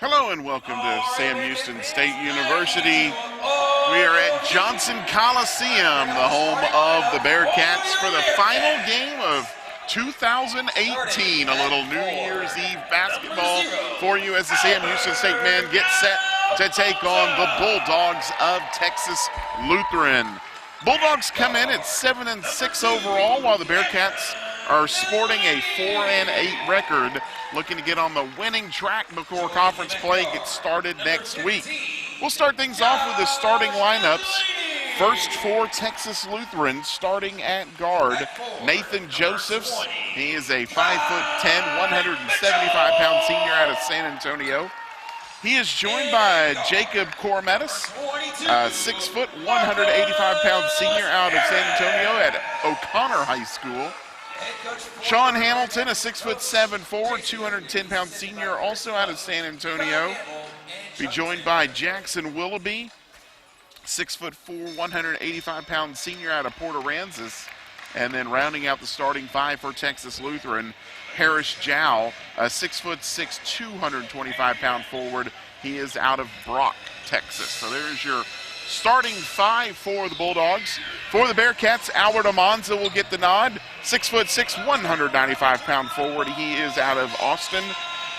Hello and welcome to Sam Houston State University. We are at Johnson Coliseum, the home of the Bearcats, for the final game of 2018. A little New Year's Eve basketball for you as the Sam Houston State men get set to take on the Bulldogs of Texas Lutheran. Bulldogs come in at 7-6 overall, while the Bearcats are sporting a 4-8 record, looking to get on the winning track before conference play gets started next week. We'll start things off with the starting lineups. First for Texas Lutheran, starting at guard, Nathan Josephs. He is a 5'10", 175-pound senior out of San Antonio. He is joined by Jacob Cormetis, a 6', 185-pound senior out of San Antonio at O'Connor High School. Sean Hamilton, a 6'7" forward, 210-pound senior, also out of San Antonio. Be joined by Jackson Willoughby, 6'4", 185-pound senior out of Port Aransas. And then rounding out the starting five for Texas Lutheran, Harris Jow, a 6'6", 225-pound forward. He is out of Brock, Texas. So there's your starting five for the Bulldogs. For the Bearcats, Albert Amanza will get the nod. 6'6", 195-pound forward. He is out of Austin.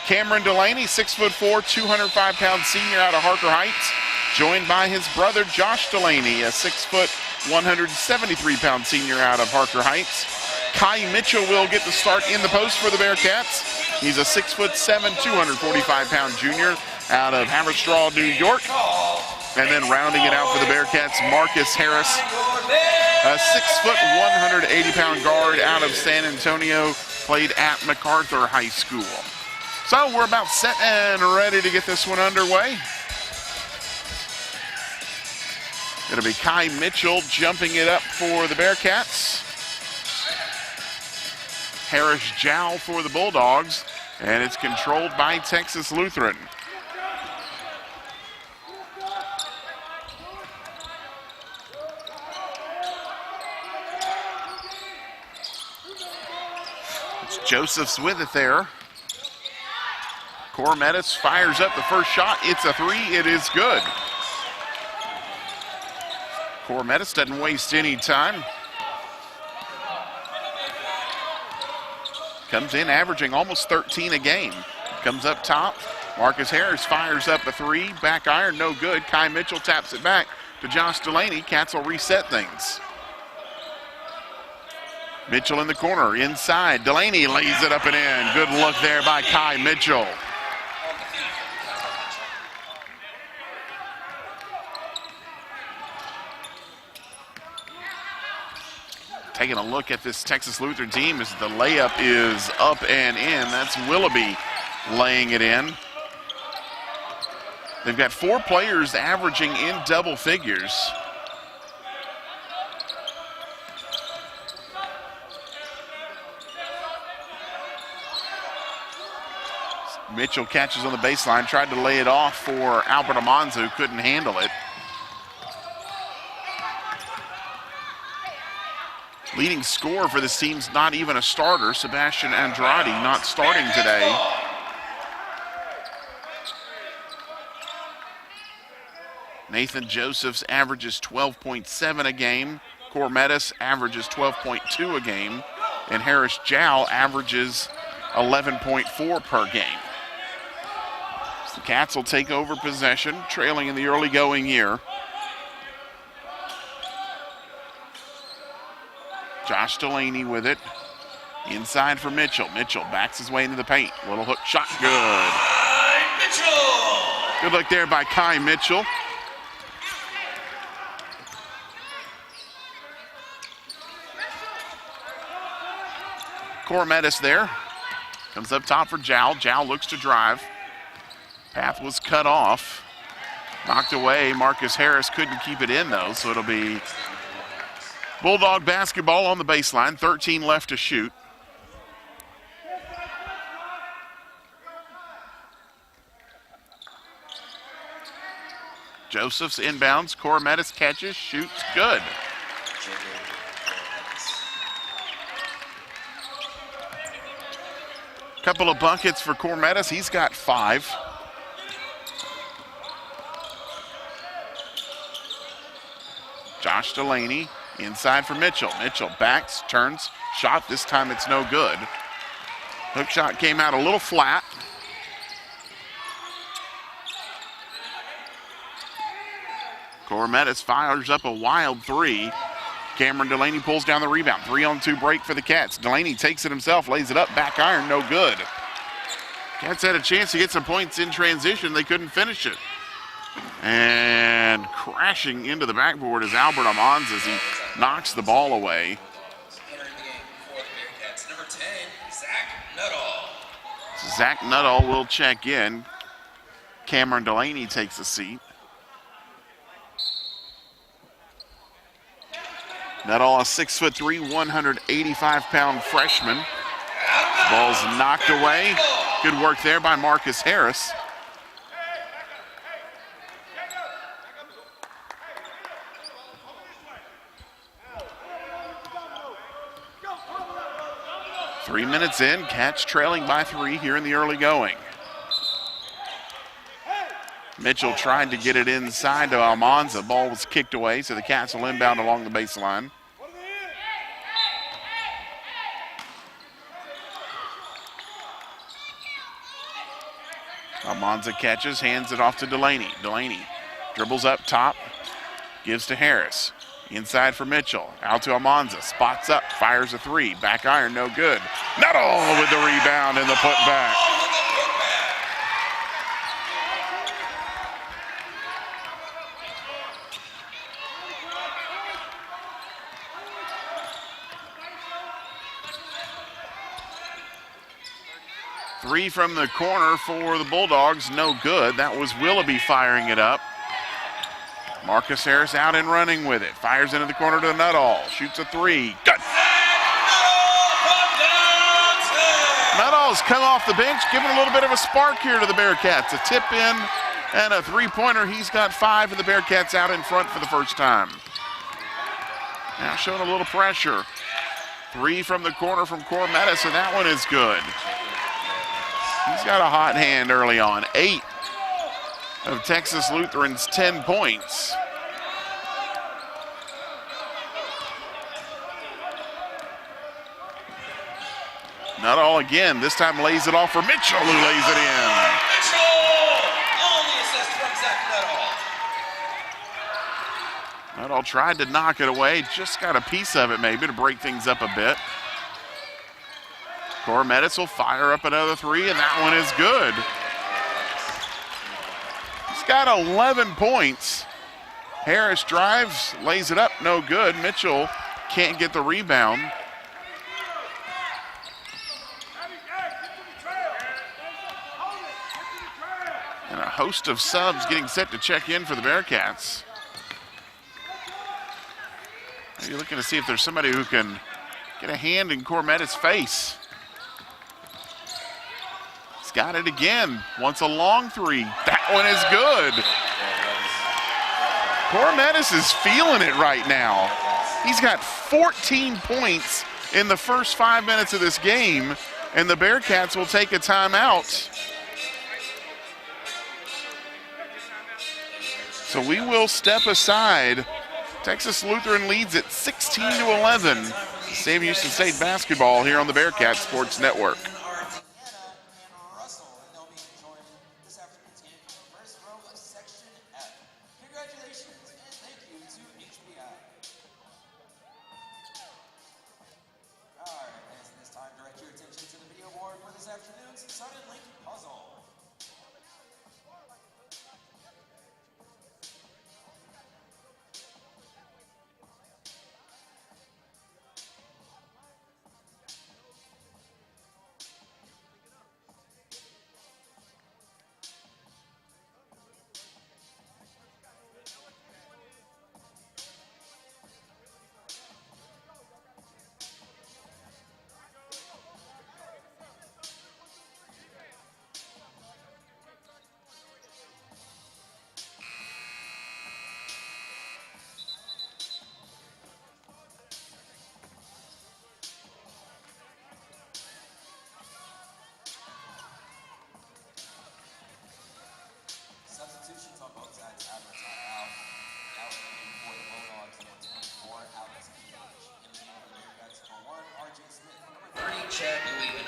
Cameron Delaney, 6'4", 205-pound senior out of Harker Heights, joined by his brother Josh Delaney, a 6', 173-pound senior out of Harker Heights. Kai Mitchell will get the start in the post for the Bearcats. He's a 6'7", 245-pound junior out of Haverstraw, New York. And then rounding it out for the Bearcats, Marcus Harris, a 6', 180-pound guard out of San Antonio, played at MacArthur High School. So we're about set and ready to get this one underway. It'll be Kai Mitchell jumping it up for the Bearcats. Harris Jow for the Bulldogs, and it's controlled by Texas Lutheran. It's Josephs with it there. Cormetis fires up the first shot. It's a three. It is good. Cormetis doesn't waste any time. Comes in averaging almost 13 a game. Comes up top. Marcus Harris fires up a three. Back iron, no good. Kai Mitchell taps it back to Josh Delaney. Cats will reset things. Mitchell in the corner, inside. Delaney lays it up and in. Good look there by Kai Mitchell. Taking a look at this Texas Lutheran team as the layup is up and in. That's Willoughby laying it in. They've got four players averaging in double figures. Mitchell catches on the baseline, tried to lay it off for Albert Amanza, who couldn't handle it. Leading scorer for this team's not even a starter, Sebastian Andrade, not starting today. Nathan Josephs averages 12.7 a game. Cormetis averages 12.2 a game. And Harris Jow averages 11.4 per game. So the Cats will take over possession, trailing in the early going year. Josh Delaney with it. Inside for Mitchell. Mitchell backs his way into the paint. Little hook shot, good. Good look there by Kai Mitchell. Cormetis there. Comes up top for Jow. Jow looks to drive. Path was cut off. Knocked away. Marcus Harris couldn't keep it in though, so it'll be Bulldog basketball on the baseline, 13 left to shoot. Josephs inbounds, Cormetis catches, shoots, good. Couple of buckets for Cormetis, he's got 5. Josh Delaney inside for Mitchell. Mitchell backs, turns, shot. This time it's no good. Hook shot came out a little flat. Cormetis fires up a wild three. Cameron Delaney pulls down the rebound. 3-on-2 break for the Cats. Delaney takes it himself, lays it up, back iron, no good. Cats had a chance to get some points in transition. They couldn't finish it. And crashing into the backboard is Albert Amons as he knocks the ball away. Entering the game for the Bearcats, number 10, Zach Nuttall. Zach Nuttall will check in. Cameron Delaney takes a seat. Nuttall, a 6'3", 185-pound freshman. Ball's knocked away. Good work there by Marcus Harris. Three minutes in, Cats trailing by 3 here in the early going. Mitchell tried to get it inside to Almanza. Ball was kicked away, so the Cats will inbound along the baseline. Almanza catches, hands it off to Delaney. Delaney dribbles up top, gives to Harris. Inside for Mitchell, out to Almanza, spots up, fires a three, back iron, no good. Nuttall with the rebound and the putback. Three from the corner for the Bulldogs, no good. That was Willoughby firing it up. Marcus Harris out and running with it. Fires into the corner to Nuttall. Shoots a three. Good. Nuttall's come off the bench, giving a little bit of a spark here to the Bearcats. A tip in and a three-pointer. He's got 5, and the Bearcats out in front for the first time. Now showing a little pressure. 3 from the corner from Cormetis, and that one is good. He's got a hot hand early on. 8 of Texas Lutheran's 10 points. Nuttall again, this time lays it off for Mitchell, who lays it in. Mitchell on the assist from Zach Nuttall. Nuttall tried to knock it away, just got a piece of it maybe to break things up a bit. Cormetis will fire up another 3, and that one is good. He's got 11 points. Harris drives, lays it up, no good. Mitchell can't get the rebound. And a host of subs getting set to check in for the Bearcats. Maybe looking to see if there's somebody who can get a hand in Cormetis' face. He's got it again. Wants a long 3. That one is good. Cormetis is feeling it right now. He's got 14 points in the first 5 minutes of this game, and the Bearcats will take a timeout. So we will step aside. Texas Lutheran leads at 16-11. Sam Houston State basketball here on the Bearcat Sports Network.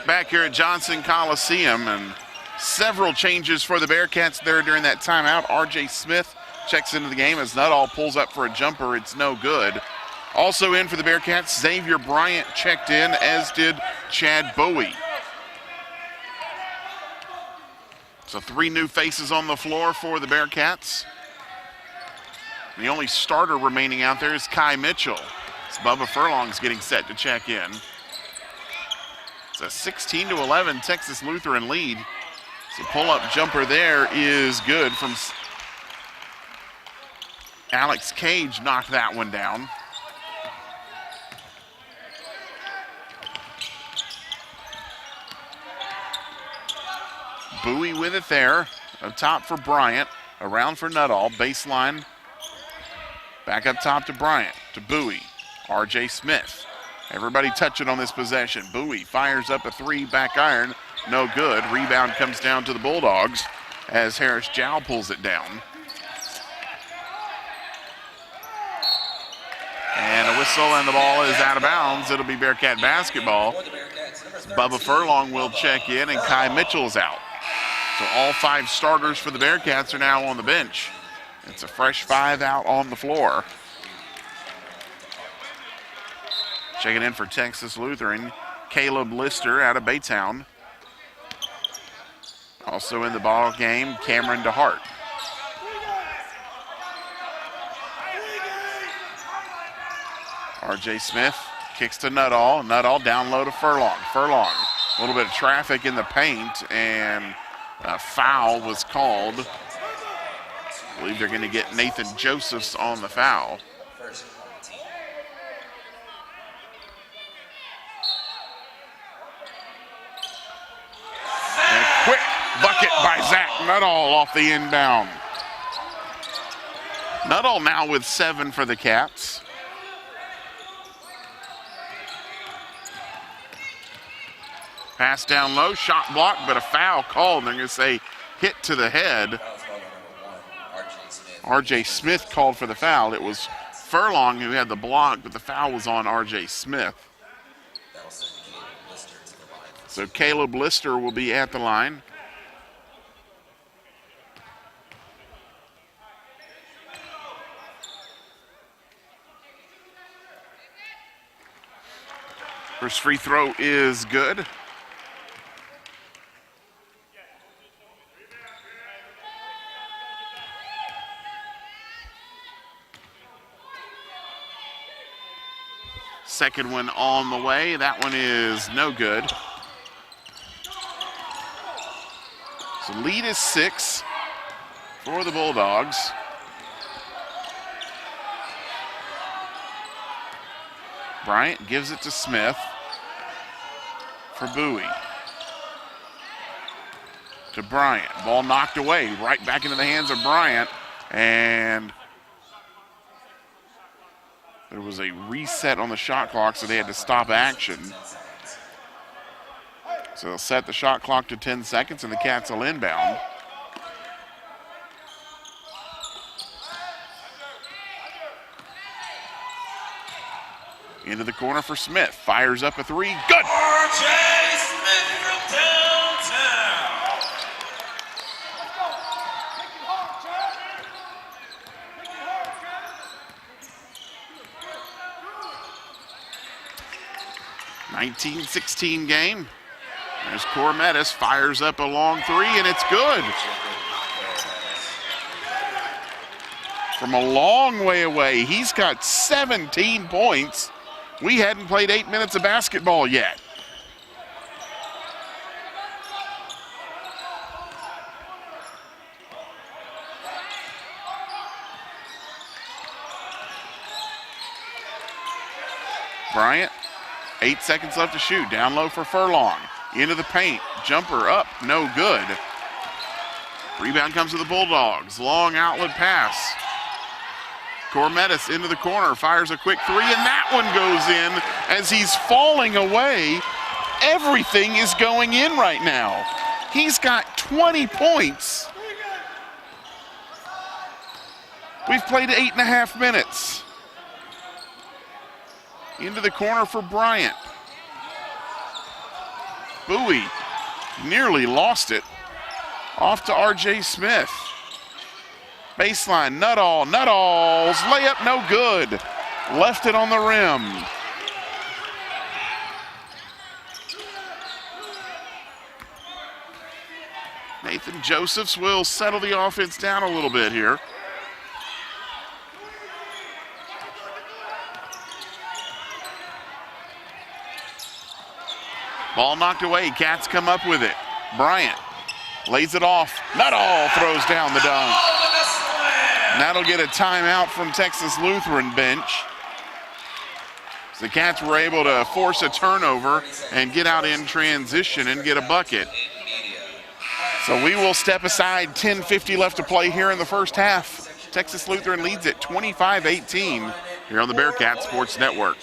back here at Johnson Coliseum, and several changes for the Bearcats there during that timeout. R.J. Smith checks into the game as Nuttall pulls up for a jumper. It's no good. Also in for the Bearcats, Xavier Bryant checked in, as did Chad Bowie. So 3 new faces on the floor for the Bearcats. The only starter remaining out there is Kai Mitchell. So Bubba Furlong's getting set to check in. It's a 16-11 Texas Lutheran lead. So pull-up jumper there is good from Alex Cage, knocked that one down. Bowie with it there. Up top for Bryant. Around for Nuttall. Baseline. Back up top to Bryant. To Bowie. R.J. Smith. Everybody touching on this possession. Bowie fires up a 3, back iron. No good. Rebound comes down to the Bulldogs as Harris Jow pulls it down. And a whistle and the ball is out of bounds. It'll be Bearcat basketball. Bubba Furlong will check in and Kai Mitchell's out. So all 5 starters for the Bearcats are now on the bench. It's a fresh 5 out on the floor. Checking in for Texas Lutheran, Caleb Lister out of Baytown. Also in the ball game, Cameron DeHart. R.J. Smith kicks to Nuttall. Nuttall down low to Furlong. Furlong, a little bit of traffic in the paint, and a foul was called. I believe they're going to get Nathan Josephs on the foul. And a quick bucket by Zach Nuttall off the inbound. Nuttall now with 7 for the Cats. Pass down low, shot blocked, but a foul called. They're going to say hit to the head. R.J. Smith called for the foul. It was Furlong who had the block, but the foul was on R.J. Smith. So Caleb Lister will be at the line. First free throw is good. Second one on the way. That one is no good. So lead is 6 for the Bulldogs. Bryant gives it to Smith for Bowie. To Bryant. Ball knocked away. Right back into the hands of Bryant. And there was a reset on the shot clock, so they had to stop action. So they'll set the shot clock to 10 seconds, and the Cats will inbound. Into the corner for Smith. Fires up a 3. Good! R.J. Smith from downtown. (19-16) game. There's Cormetis, fires up a long 3, and it's good. From a long way away, he's got 17 points. We hadn't played 8 minutes of basketball yet. Bryant, 8 seconds left to shoot. Down low for Furlong. Into the paint. Jumper up, no good. Rebound comes to the Bulldogs. Long outlet pass. Cormetis into the corner, fires a quick 3, and that one goes in as he's falling away. Everything is going in right now. He's got 20 points. We've played 8.5 minutes. Into the corner for Bryant. Bowie nearly lost it. Off to R.J. Smith. Baseline, Nuttall's layup no good. Left it on the rim. Nathan Josephs will settle the offense down a little bit here. Ball knocked away, Cats come up with it. Bryant lays it off. Nuttall throws down the dunk. And that'll get a timeout from Texas Lutheran bench. The Cats were able to force a turnover and get out in transition and get a bucket. So we will step aside, 10:50 left to play here in the first half. Texas Lutheran leads at 25-18 here on the Bearcats Sports Network.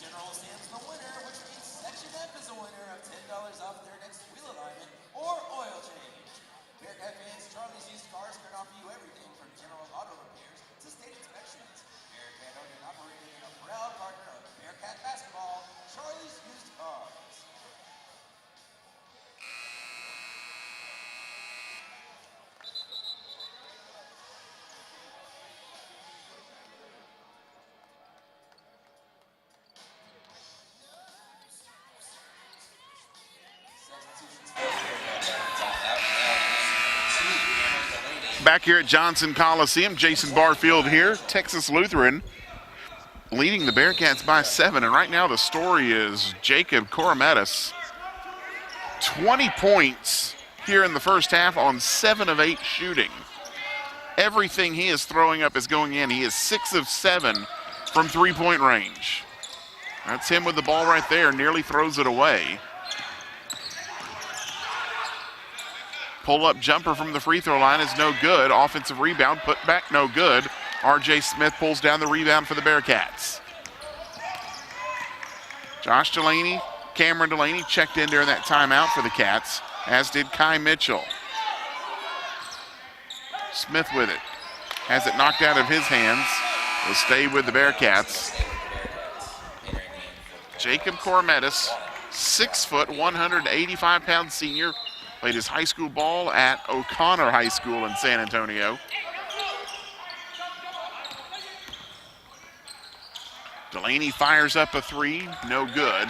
General Sam's the winner, which means Section F is a winner of $10 off their next wheel alignment or oil change. Bearcat fans, Charlie's Used Cars can offer you everything from general auto repairs to state inspections. Bearcat owned and operated and a proud partner of Bearcat basketball, Charlie's Used Cars. Back here at Johnson Coliseum, Jason Barfield here. Texas Lutheran leading the Bearcats by 7. And right now the story is Jacob Korometis. 20 points here in the first half on 7 of 8 shooting. Everything he is throwing up is going in. He is 6 of 7 from three-point range. That's him with the ball right there, nearly throws it away. Pull-up jumper from the free throw line is no good. Offensive rebound, put back, no good. R.J. Smith pulls down the rebound for the Bearcats. Josh Delaney, Cameron Delaney checked in during that timeout for the Cats, as did Kai Mitchell. Smith with it. Has it knocked out of his hands. Will stay with the Bearcats. Jacob Korometis, 6 foot, 185-pound senior. Played his high school ball at O'Connor High School in San Antonio. Delaney fires up a three, no good.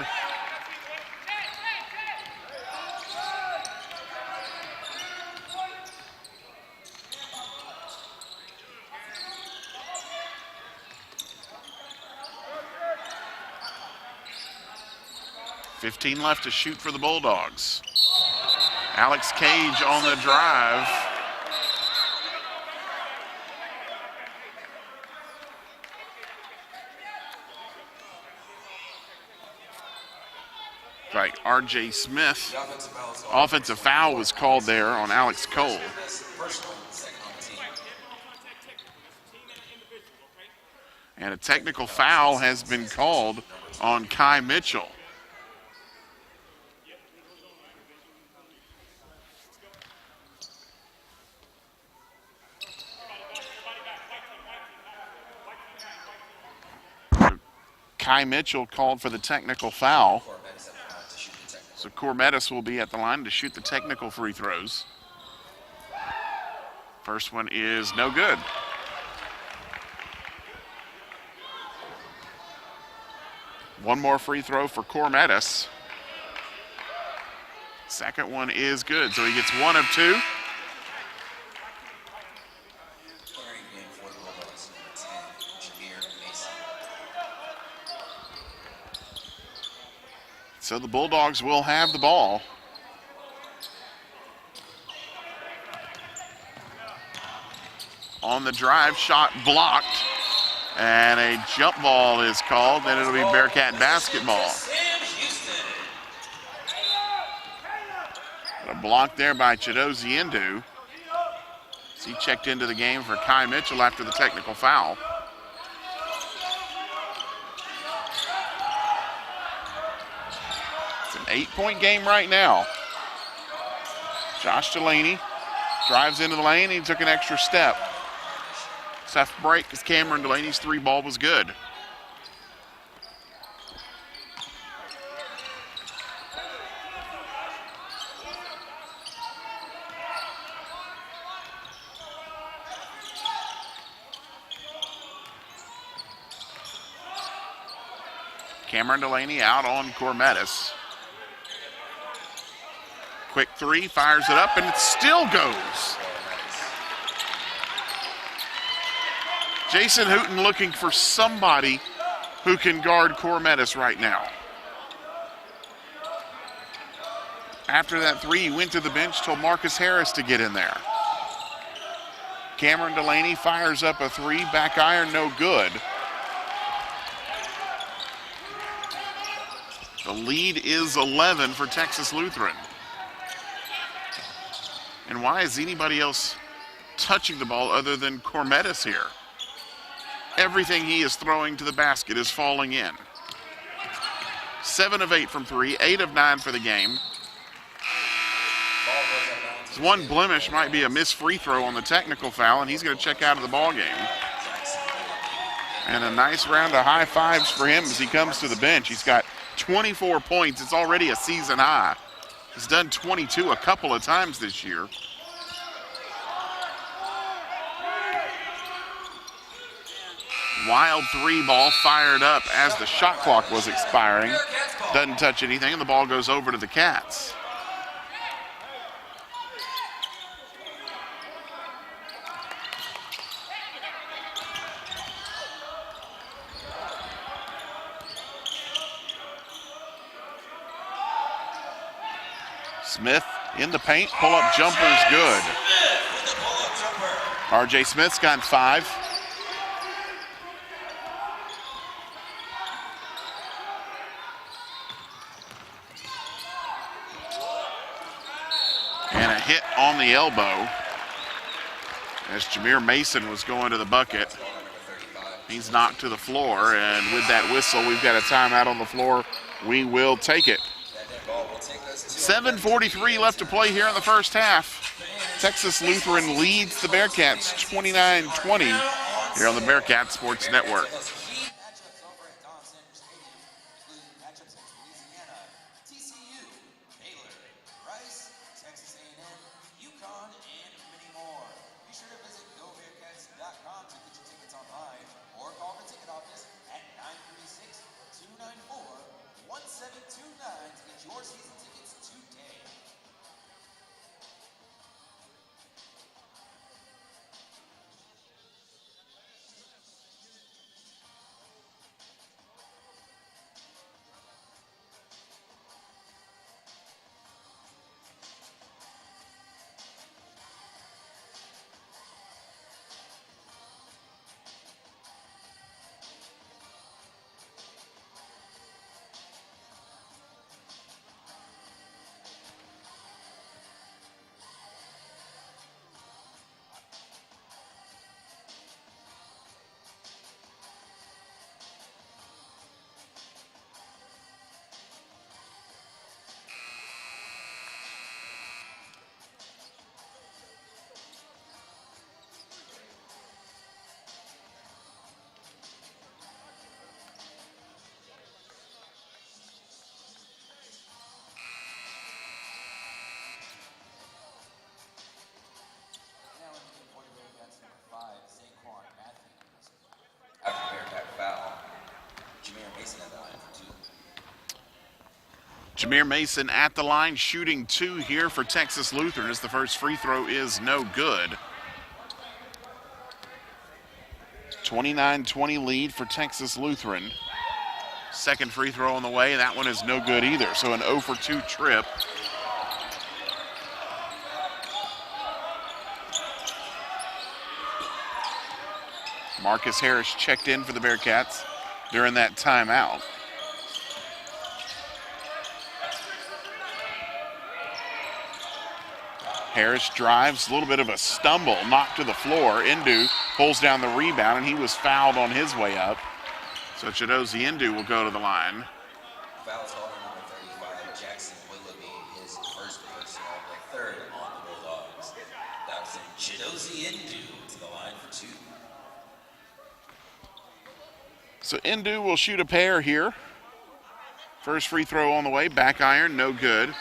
$15 left to shoot for the Bulldogs. Alex Cage on the drive. Right, R.J. Smith. Offensive foul was called there on Alex Cole. And a technical foul has been called on Kai Mitchell. Kai Mitchell called for the technical foul. So Korometis will be at the line to shoot the technical free throws. First one is no good. One more free throw for Korometis. Second one is good, so he gets 1 of 2. So the Bulldogs will have the ball. on the drive, shot blocked. And a jump ball is called, then it'll be Bearcat basketball. A block there by Chidozie Indu. He checked into the game for Kai Mitchell after the technical foul. It's an 8-point game right now. Josh Delaney drives into the lane. He took an extra step. Tough break because Cameron Delaney's 3 ball was good. Cameron Delaney out on Cormetis. Quick 3, fires it up, and it still goes. Jason Hooten looking for somebody who can guard Cormetis right now. After that 3, he went to the bench, told Marcus Harris to get in there. Cameron Delaney fires up a 3, back iron, no good. The lead is 11 for Texas Lutheran. And why is anybody else touching the ball other than Cormetis here? Everything he is throwing to the basket is falling in. 7 of 8 from 3, 8 of 9 for the game. One blemish might be a missed free throw on the technical foul, and he's going to check out of the ball game. And a nice round of high fives for him as he comes to the bench. He's got 24 points. It's already a season high. He's done 22 a couple of times this year. Wild 3 ball fired up as the shot clock was expiring. Doesn't touch anything, and the ball goes over to the Cats. Smith in the paint, pull-up jumper is good. R.J. Smith's got 5. And a hit on the elbow as Jameer Mason was going to the bucket. He's knocked to the floor, and with that whistle, we've got a timeout on the floor. We will take it. 7:43 left to play here in the first half. Texas Lutheran leads the Bearcats 29-20 here on the Bearcat Sports Network. Jameer Mason at the line, shooting 2 here for Texas Lutheran as the first free throw is no good. 29-20 lead for Texas Lutheran. Second free throw on the way, that one is no good either. So an 0 for 2 trip. Marcus Harris checked in for the Bearcats during that timeout. Harris drives, a little bit of a stumble, knocked to the floor. Indu pulls down the rebound, and he was fouled on his way up. So Chidozie Indu will go to the line. Fouls on number 35, Jackson Willoughby, his first personal, the third on the Bulldogs. That was Chidozie Indu to the line for 2. So Indu will shoot a pair here. First free throw on the way, back iron, no good.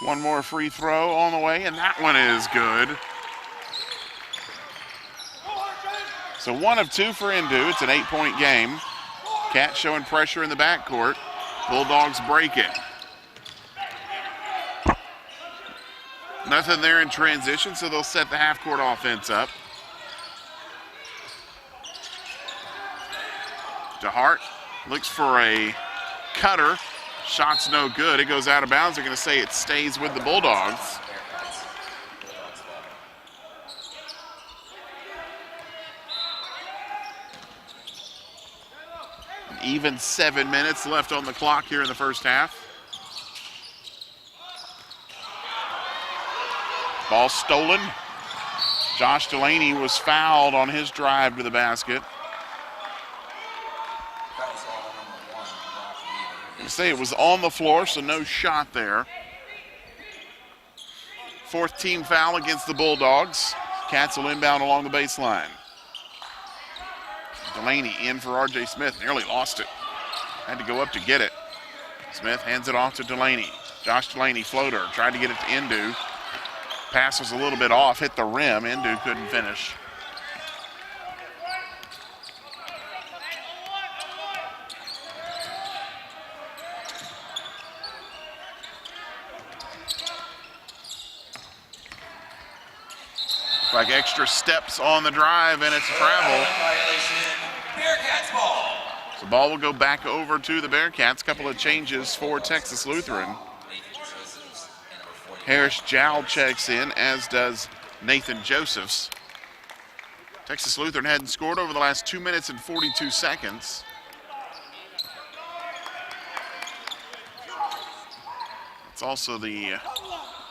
One more free throw on the way, and that one is good. So 1 of 2 for Indu. It's an 8-point game. Cats showing pressure in the backcourt. Bulldogs break it. Nothing there in transition, so they'll set the half-court offense up. DeHart looks for a cutter. Shot's no good. It goes out of bounds. They're going to say it stays with the Bulldogs. An even 7 minutes left on the clock here in the first half. Ball stolen. Josh Delaney was fouled on his drive to the basket. I say it was on the floor, so no shot there. 4th team foul against the Bulldogs. Cats will inbound along the baseline. Delaney in for R.J. Smith. Nearly lost it. Had to go up to get it. Smith hands it off to Delaney. Josh Delaney floater. Tried to get it to Indu. Pass was a little bit off. Hit the rim. Indu couldn't finish. Like extra steps on the drive, and it's travel. Bearcats ball. So the ball will go back over to the Bearcats. Couple of changes for Texas Lutheran. Harris Jowl checks in, as does Nathan Josephs. Texas Lutheran hadn't scored over the last 2 minutes and 42 seconds. It's also the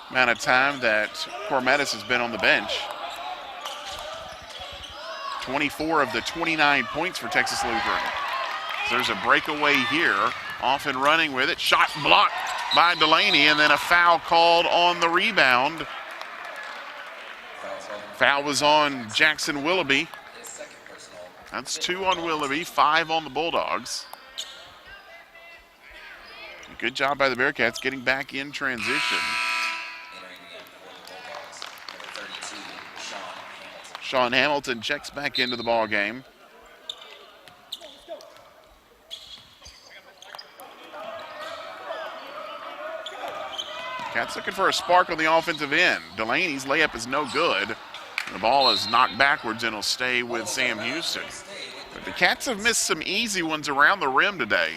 amount of time that Cormetis has been on the bench. 24 of the 29 points for Texas Lutheran. So there's a breakaway here. Off and running with it. Shot blocked by Delaney, and then a foul called on the rebound. Foul was on Jackson Willoughby. That's 2 on Willoughby, 5 on the Bulldogs. Good job by the Bearcats getting back in transition. Sean Hamilton checks back into the ball game. Cats looking for a spark on the offensive end. Delaney's layup is no good. The ball is knocked backwards and will stay with Sam Houston. But the Cats have missed some easy ones around the rim today.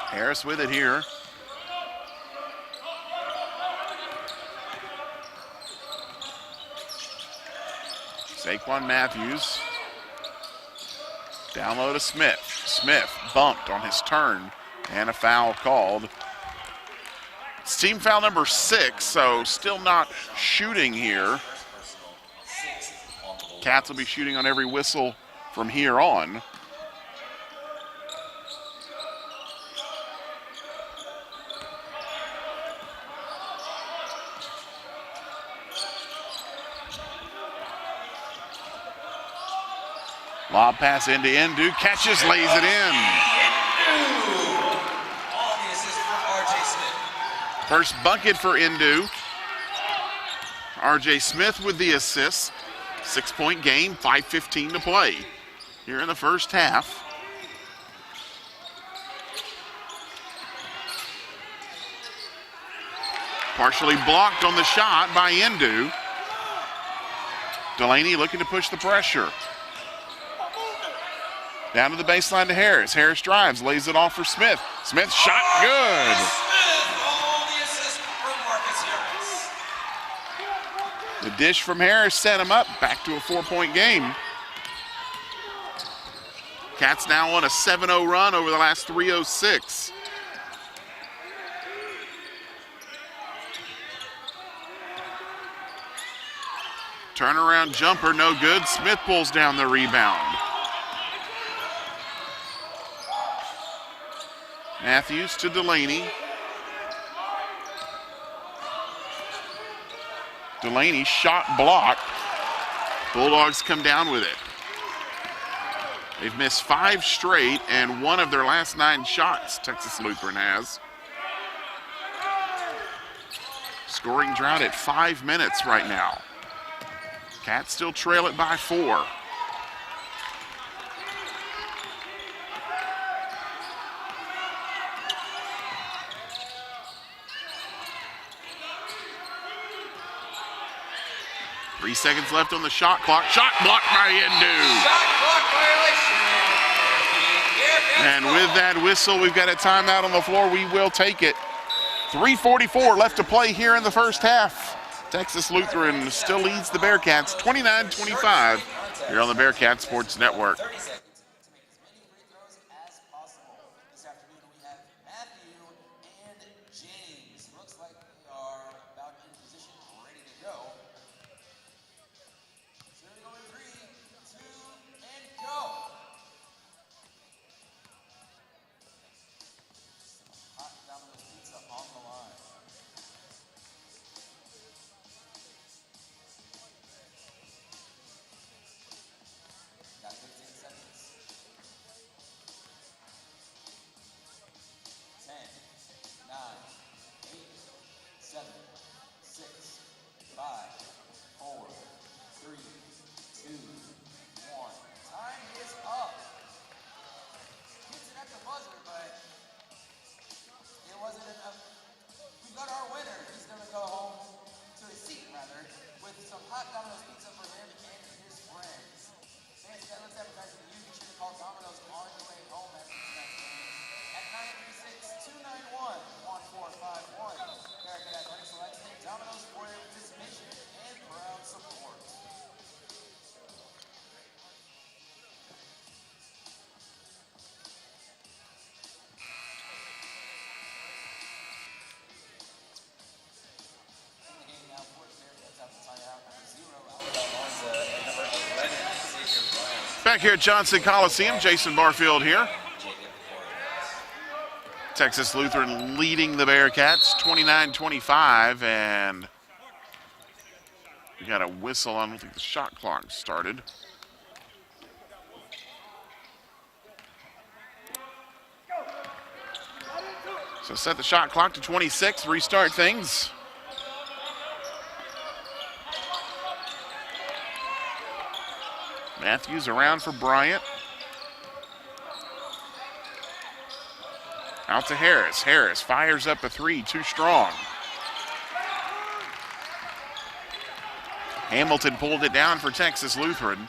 Harris with it here. Saquon Matthews. Down low to Smith. Smith bumped on his turn and a foul called. It's team foul number 6, so still not shooting here. Cats will be shooting on every whistle from here on. Lob pass into Indu, catches, lays it in. On the assist from R.J. Smith. First bucket for Indu. R.J. Smith with the assist. 6-point game, 5:15 to play here in the first half. Partially blocked on the shot by Indu. Delaney looking to push the pressure. Down to the baseline to Harris. Harris drives, lays it off for Smith. Smith shot good. The dish from Harris set him up. Back to a 4-point game. Cats now on a 7-0 run over the last 3:06. Turnaround jumper, no good. Smith pulls down the rebound. Matthews to Delaney. Delaney shot blocked. Bulldogs come down with it. They've missed 5 straight and one of their last 9 shots Texas Lutheran has. Scoring drought at 5 minutes right now. Cats still trail it by 4. Three seconds left on the shot clock. Shot blocked by Indu. Shot clock violation. And with that whistle, we've got a timeout on the floor. We will take it. 3:44 left to play here in the first half. Texas Lutheran still leads the Bearcats 29-25 here on the Bearcat Sports Network. 30 seconds to make as many free throws as possible. This afternoon we have Matthew and James. Looks like they are about in position, ready to go. So here we go in 3, 2, and go. Hot Domino's pizza on the line. Got 15 seconds. 10, 9, 8, 7, 6, 5, 4, 3, 2, 1. Time is up. Hits it at the buzzer, but it wasn't enough. We got our winner. He's going to go home to his seat, rather, with some hot Domino's pizza for him and his friends. Fans, let's advertise for you. Be sure to call Domino's on your way home after tonight's game at 936-291-1451. Bearcat Athletics would like to thank Domino's for their participation and proud support. In the game now for the Bearcats out the timeout number 0. Alvaro Alonso and number 11, Xavier Bryant. Back here at Johnson Coliseum, Jason Barfield here. Texas Lutheran leading the Bearcats 29-25, and we got a whistle. I don't think the shot clock started. So set the shot clock to 26, restart things. Matthews around for Bryant. Out to Harris. Harris fires up a 3, too strong. Hamilton pulled it down for Texas Lutheran.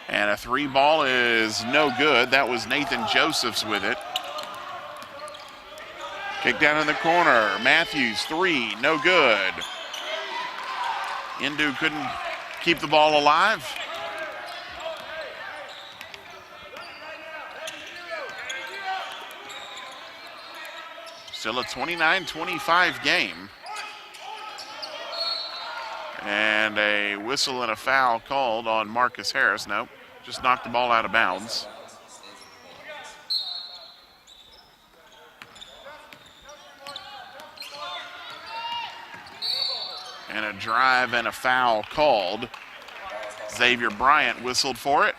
And a 3 ball is no good. That was Nathan Josephs with it. Kick down in the corner. Matthews, 3, no good. Indu couldn't keep the ball alive. Still a 29-25 game. And a whistle and a foul called on Marcus Harris. Nope, just knocked the ball out of bounds. And a drive and a foul called. Xavier Bryant whistled for it.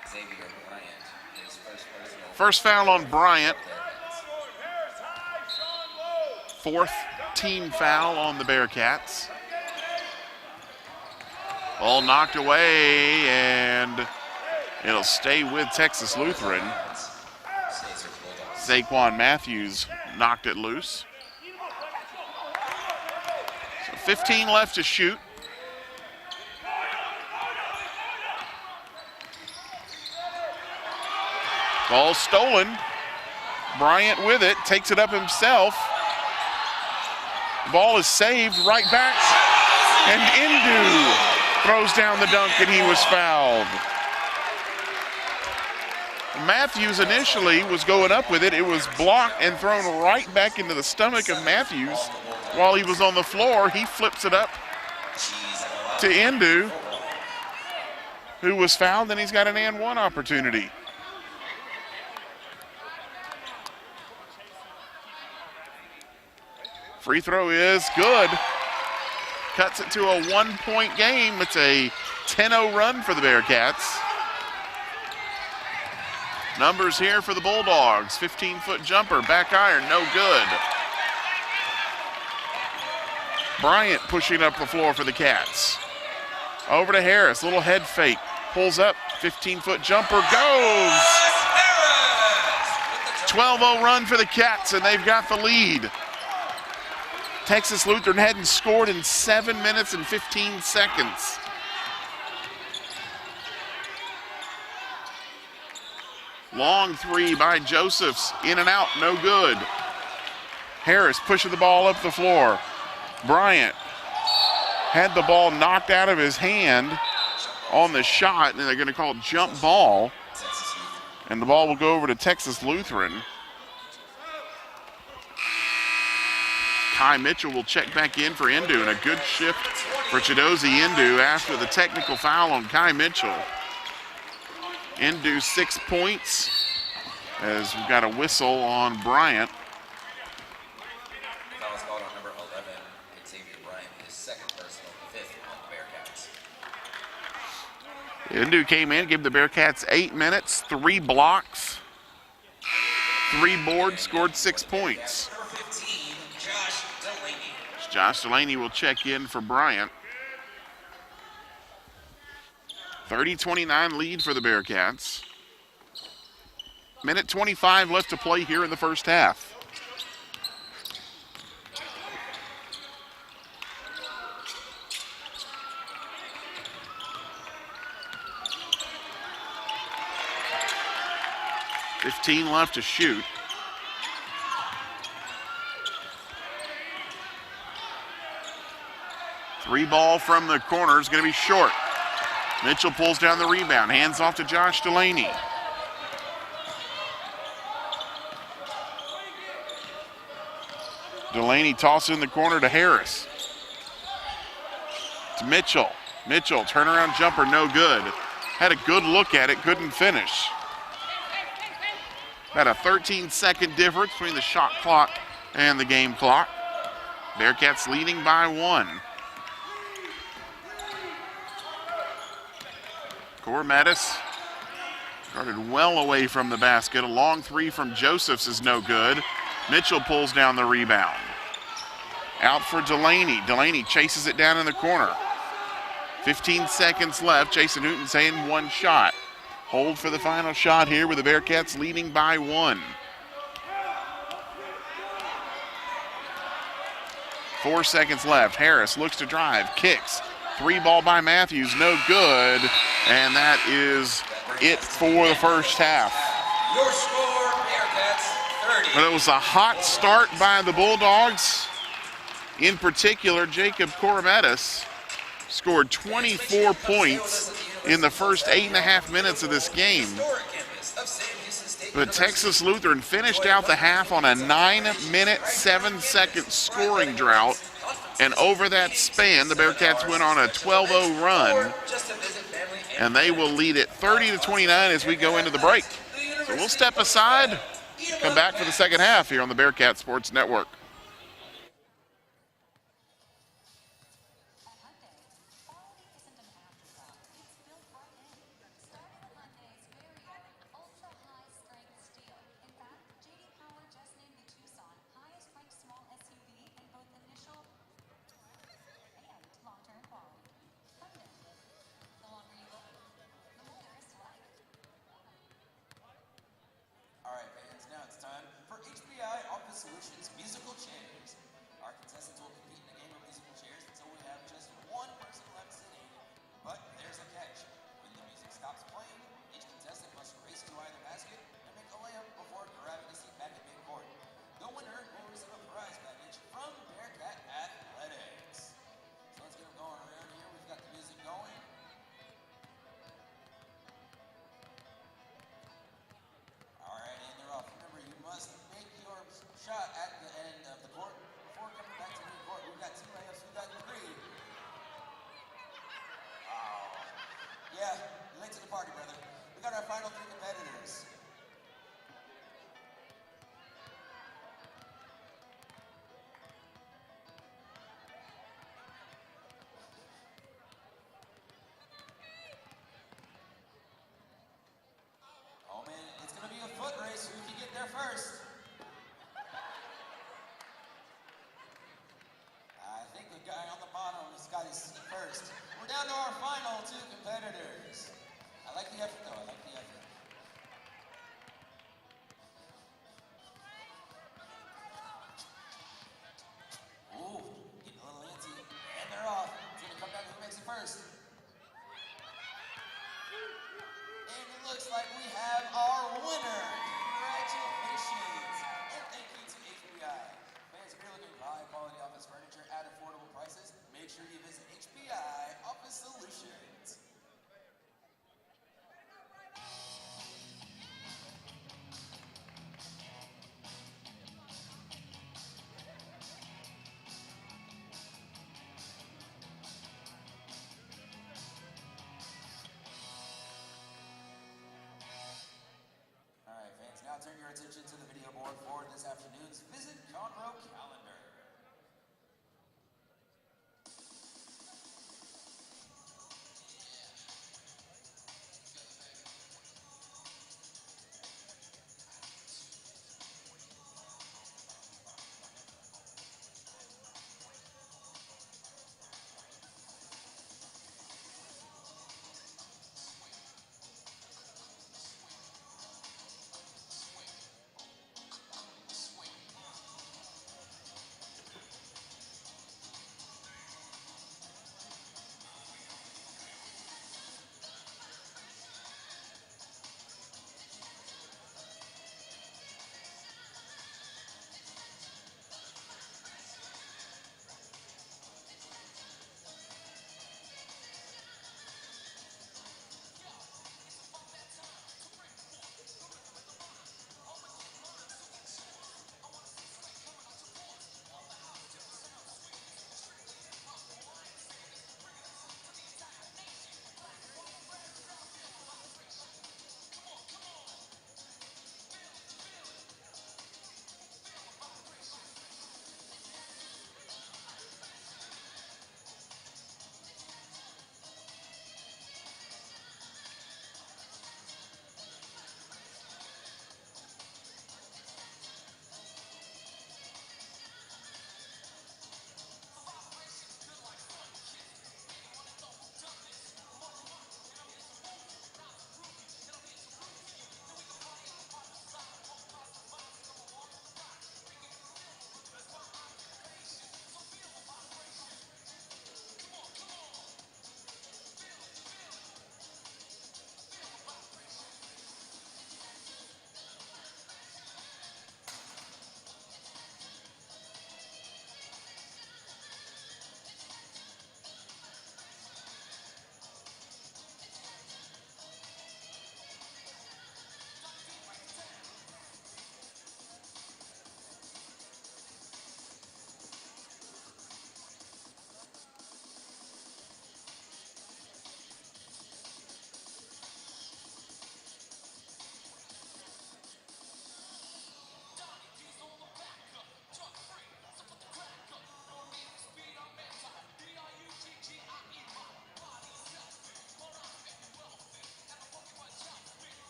First foul on Bryant. 4th team foul on the Bearcats. Ball knocked away, and it'll stay with Texas Lutheran. Zaquan Matthews knocked it loose. So 15 left to shoot. Ball stolen. Bryant with it, takes it up himself. Ball is saved, right back. And Indu throws down the dunk, and he was fouled. Matthews initially was going up with it. It was blocked and thrown right back into the stomach of Matthews while he was on the floor. He flips it up to Indu, who was fouled, and he's got an and one opportunity. Free throw is good. Cuts it to a 1-point game. It's a 10-0 run for the Bearcats. Numbers here for the Bulldogs. 15-foot jumper, back iron, no good. Bryant pushing up the floor for the Cats. Over to Harris, little head fake. Pulls up, 15-foot jumper, goes! 12-0 run for the Cats, and they've got the lead. Texas Lutheran hadn't scored in 7 minutes and 15 seconds. Long three by Josephs, in and out, no good. Harris pushing the ball up the floor. Bryant had the ball knocked out of his hand on the shot, and they're going to call it jump ball. And the ball will go over to Texas Lutheran. Kai Mitchell will check back in for Indu, and a good shift for Chidozie Indu after the technical foul on Kai Mitchell. Indu 6 points as we've got a whistle on Bryant. Foul was called on number 11, Xavier Bryant, his second personal, fifth on the Bearcats. Indu came in, gave the Bearcats 8 minutes, 3 blocks, 3 boards, scored 6 points. Number 15, Josh Delaney. Josh Delaney will check in for Bryant. 30-29 lead for the Bearcats. Minute 25 left to play here in the first half. $15 left to shoot. Three ball from the corner is going to be short. Mitchell pulls down the rebound, hands off to Josh Delaney. Delaney tosses in the corner to Harris. To Mitchell. Mitchell, turnaround jumper, no good. Had a good look at it, couldn't finish. About a 13-second difference between the shot clock and the game clock. Bearcats leading by 1. Cormetis started well away from the basket. A long three from Josephs is no good. Mitchell pulls down the rebound. Out for Delaney. Delaney chases it down in the corner. 15 seconds left. Jason Hooten saying 1 shot. Hold for the final shot here with the Bearcats leading by 1. 4 seconds left. Harris looks to drive, kicks. 3 ball by Matthews, no good. And that is it for the first half. Your score, Bearcats 30. But it was a hot start by the Bulldogs. In particular, Jacob Cormetis scored 24 points in the first 8.5 minutes of this game. But Texas Lutheran finished out the half on a 9-minute, 7-second scoring drought. And over that span, the Bearcats went on a 12-0 run. And they will lead it 30-29 as we go into the break. So we'll step aside, come back for the second half here on the Bearcat Sports Network. Solutions musical chairs. Our contestants will compete in a game of musical chairs until we have just one person left sitting. But there's a catch. When the music stops playing, each contestant must race to either basket and make a layup before grabbing a seat back at midcourt. The winner will receive a prize package from Bearcat Athletics. So let's get them going around here. We've got the music going. All right, and they're off. Remember, you must make your shot at the end of the court before coming back to midcourt. We've got 2 layups. We've got 3. Yeah, late to the party, brother. We got our final 3 competitors. Oh man, it's gonna be a foot race. Who can get there first? I think the guy on the bottom has got his seat first. We're down to our final 2 competitors. I like the effort though, I like the effort. Ooh, getting a little antsy. And they're off. It's gonna come down to who makes it first. And it looks like we have our winner. Congratulations. And thank you to HPI. Fans, if you're looking for high quality office furniture at affordable prices, make sure you visit HPI Office Solutions. All right, fans, now turn your attention to the video board for this afternoon's Visit Conroe calendar.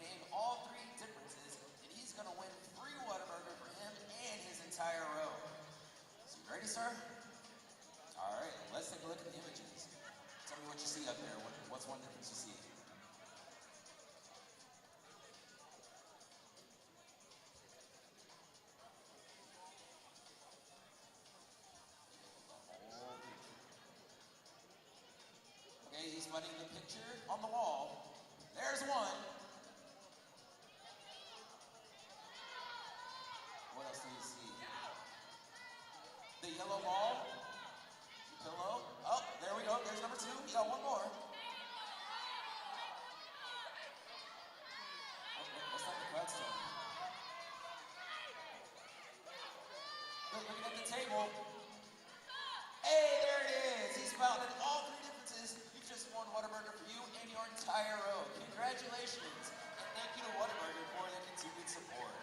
name all 3 differences, and he's going to win free Whataburger for him and his entire row. So you ready, sir? All right, let's take a look at the images. Tell me what you see up there. What's one difference you see? Okay, he's putting the picture on the wall. There's one. What else do you see? The yellow ball. Pillow. Oh, there we go. There's number 2. You got one more. What's that the crowd's telling you? Looking at the table. Hey, there it is. He's spouted all 3 differences. You just won Whataburger for you and your entire row. Congratulations. And thank you to Whataburger for their continued support.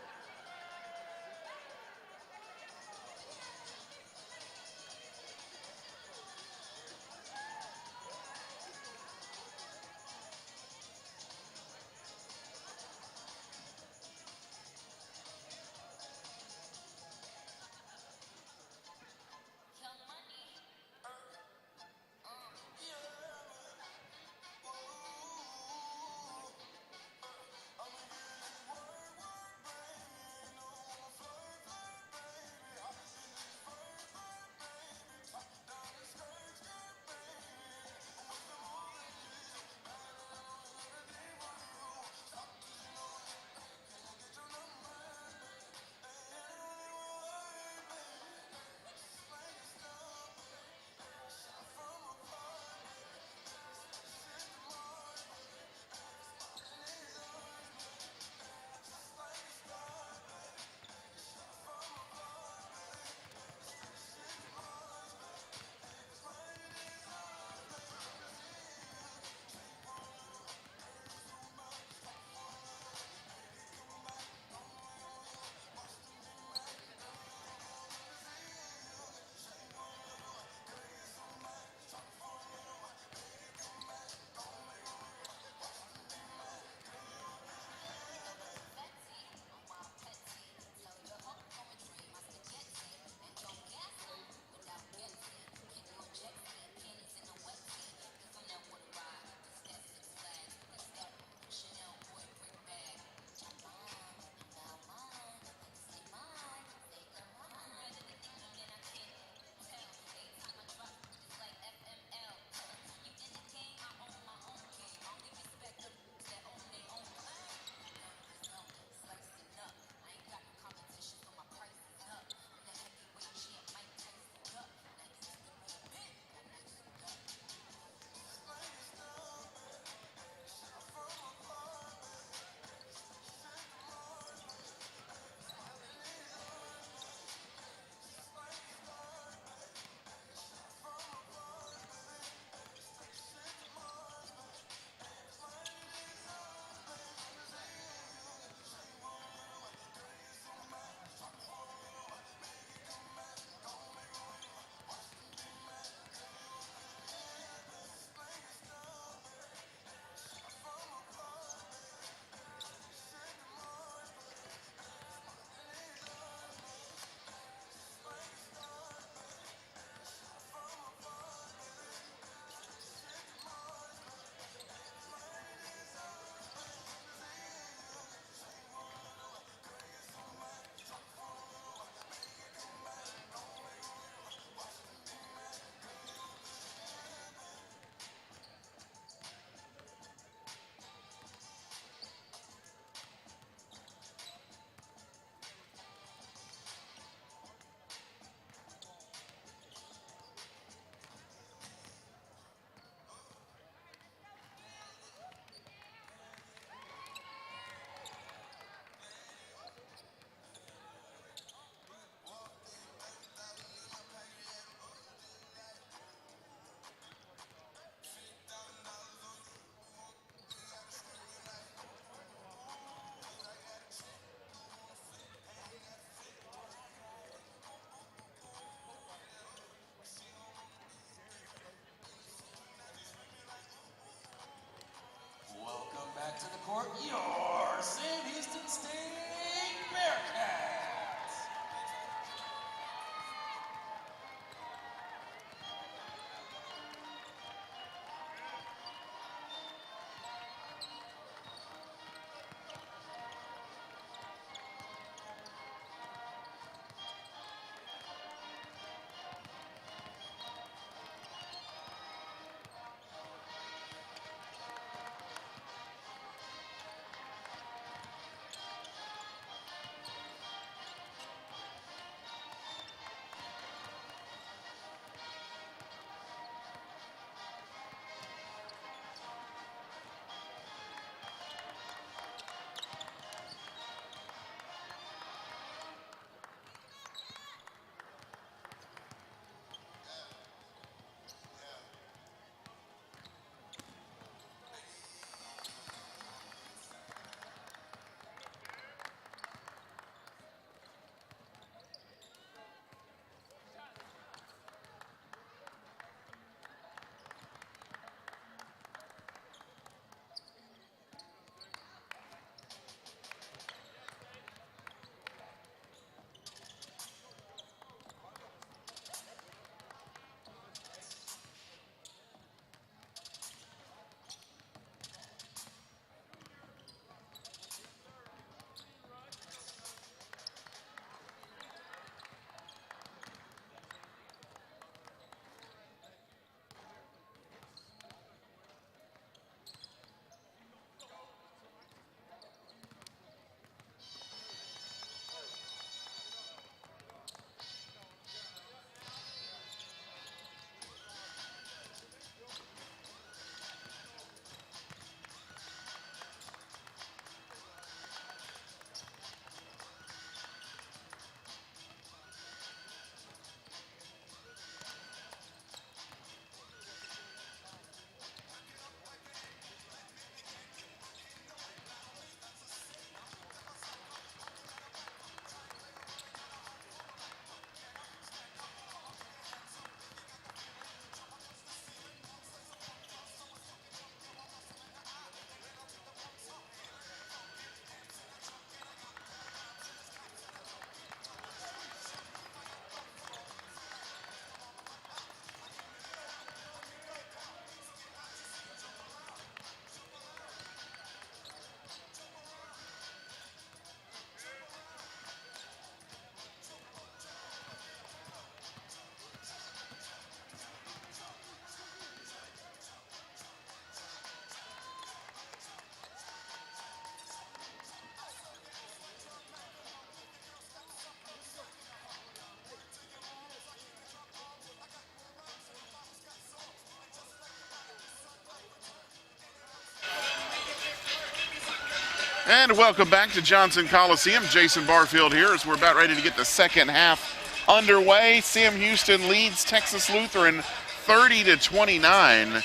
And welcome back to Johnson Coliseum. Jason Barfield here as we're about ready to get the second half underway. Sam Houston leads Texas Lutheran 30-29.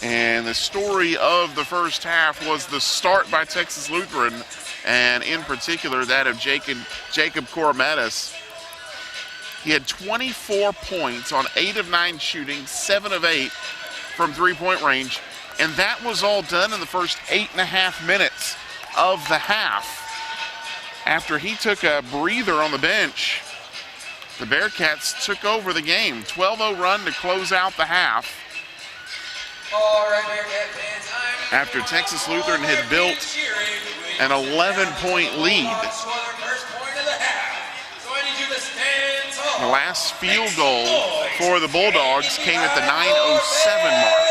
And the story of the first half was the start by Texas Lutheran, and in particular that of Jacob Korometis. He had 24 points on 8 of 9 shooting, 7 of 8 from three-point range, and that was all done in the first 8.5 minutes of the half. After he took a breather on the bench, the Bearcats took over the game. 12-0 run to close out the half. After Texas Lutheran had built an 11-point lead. The last field goal for the Bulldogs came at the 9:07 mark.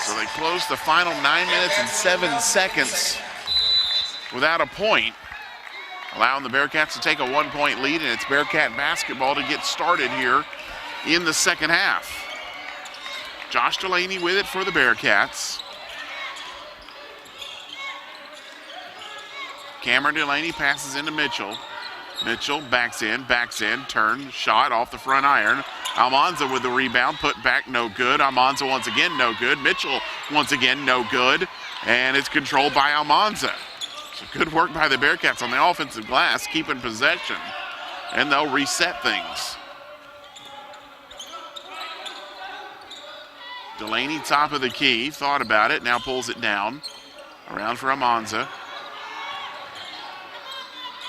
So they closed the final 9 minutes and 7 seconds without a point, allowing the Bearcats to take a 1-point lead, and it's Bearcat basketball to get started here in the second half. Josh Delaney with it for the Bearcats. Cameron Delaney passes into Mitchell. Mitchell backs in, turn, shot off the front iron. Almanza with the rebound, put back, no good. Almanza once again, no good. Mitchell once again, no good. And it's controlled by Almanza. So good work by the Bearcats on the offensive glass, keeping possession. And they'll reset things. Delaney, top of the key, thought about it, now pulls it down. Around for Almanza.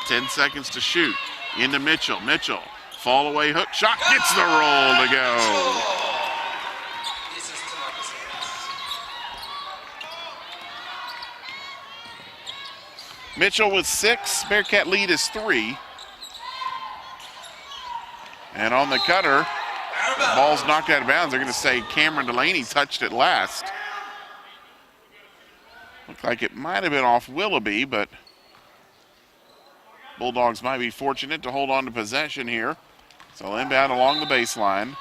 10 seconds to shoot. Into Mitchell. Mitchell, fall away hook shot, gets the roll to go. Mitchell with 6, Bearcat lead is 3. And on the cutter, the ball's knocked out of bounds. They're going to say Cameron Delaney touched it last. Looked like it might have been off Willoughby, but Bulldogs might be fortunate to hold on to possession here. So inbound along the baseline.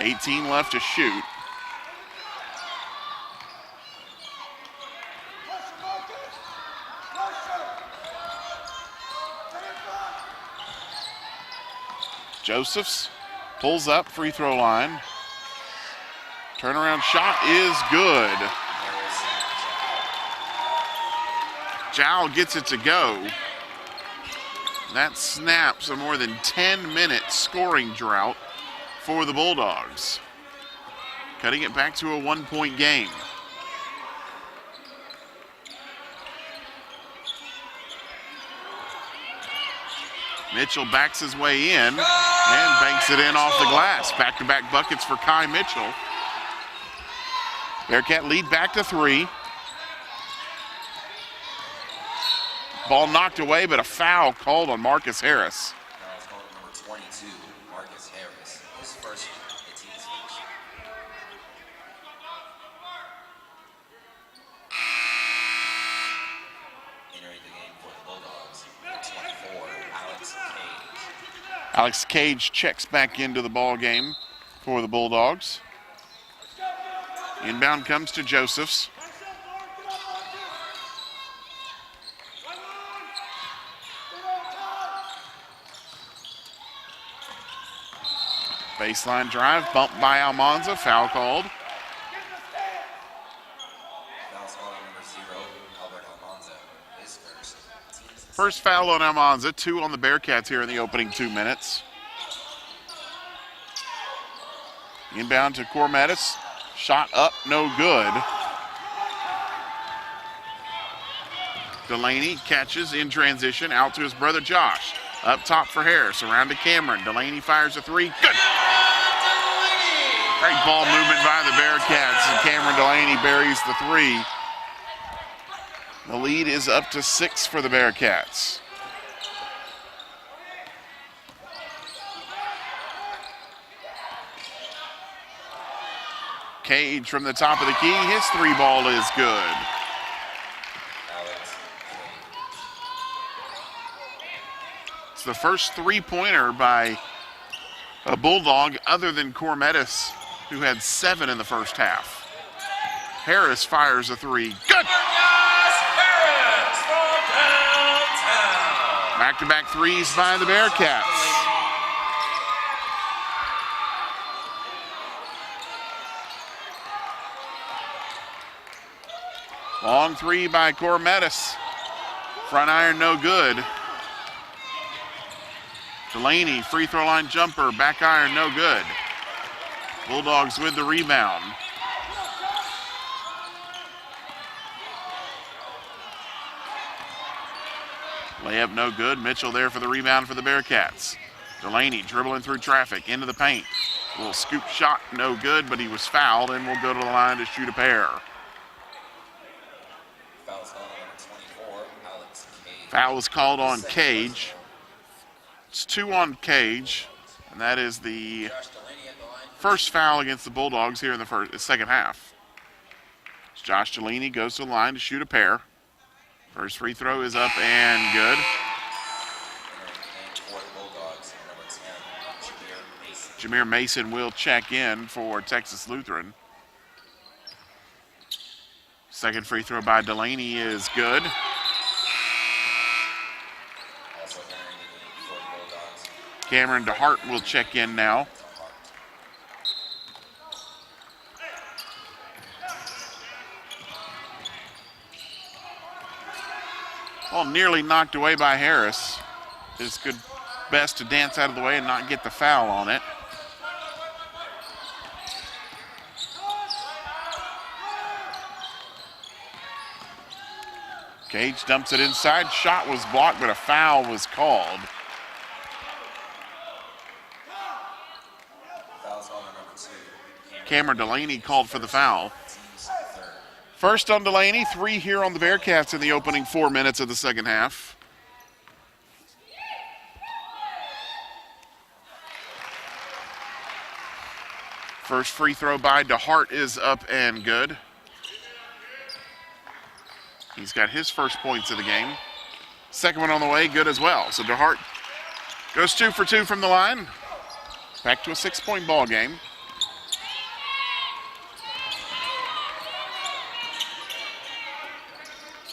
18 left to shoot. Josephs pulls up, free throw line. Turnaround shot is good. Jowl gets it to go. That snaps a more than 10-minute scoring drought for the Bulldogs. Cutting it back to a 1-point game. Mitchell backs his way in and banks it in off the glass. Back-to-back buckets for Kai Mitchell. Bearcat lead back to 3. Ball knocked away, but a foul called on Marcus Harris. Foul's called number 22, Marcus Harris. His first team's finish. Entering the game for the Bulldogs, number 24, Alex Cage. Alex Cage checks back into the ball game for the Bulldogs. Inbound comes to Josephs. Baseline drive, bumped by Almanza, foul called. Foul's called on number 0, Albert Almanza. His first. First foul on Almanza, 2 on the Bearcats here in the opening 2 minutes. Inbound to Korometis, shot up, no good. Delaney catches in transition, out to his brother Josh. Up top for Harris, around to Cameron. Delaney fires a 3, good. Great ball movement by the Bearcats, and Cameron Delaney buries the 3. The lead is up to 6 for the Bearcats. Cage from the top of the key, his 3 ball is good. It's the first 3-pointer by a Bulldog other than Korometis, who had 7 in the first half. Harris fires a three. Good! Harris from downtown. Back-to-back threes by the Bearcats. Long three by Cormetis. Front iron no good. Delaney, free throw line jumper, back iron no good. Bulldogs with the rebound. Layup no good. Mitchell there for the rebound for the Bearcats. Delaney dribbling through traffic into the paint. A little scoop shot no good, but he was fouled and will go to the line to shoot a pair. Foul was called on Cage. It's 2 on Cage, and that is the first foul against the Bulldogs here in the second half. Josh Delaney goes to the line to shoot a pair. First free throw is up and good. Jameer Mason will check in for Texas Lutheran. Second free throw by Delaney is good. Cameron DeHart will check in now. Ball nearly knocked away by Harris. It's good best to dance out of the way and not get the foul on it. Cage dumps it inside. Shot was blocked, but a foul was called. Cameron Delaney called for the foul. First on Delaney, 3 here on the Bearcats in the opening 4 minutes of the second half. First free throw by DeHart is up and good. He's got his first points of the game. Second one on the way, good as well. So DeHart goes 2 for 2 from the line. Back to a 6-point ball game.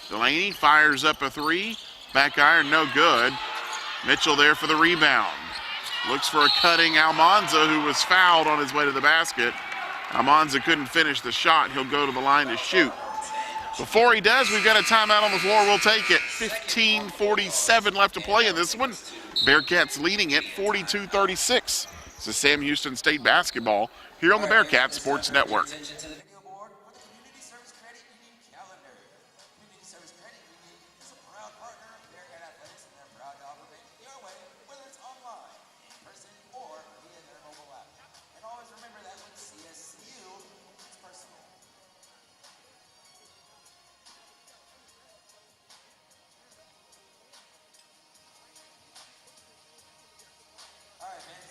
Delaney fires up a 3. Back iron, no good. Mitchell there for the rebound. Looks for a cutting Almanza, who was fouled on his way to the basket. Almanza couldn't finish the shot. He'll go to the line to shoot. Before he does, we've got a timeout on the floor. We'll take it. 15:47 left to play in this one. Bearcats leading it 42-36. This is Sam Houston State basketball here on the Bearcats Sports Network.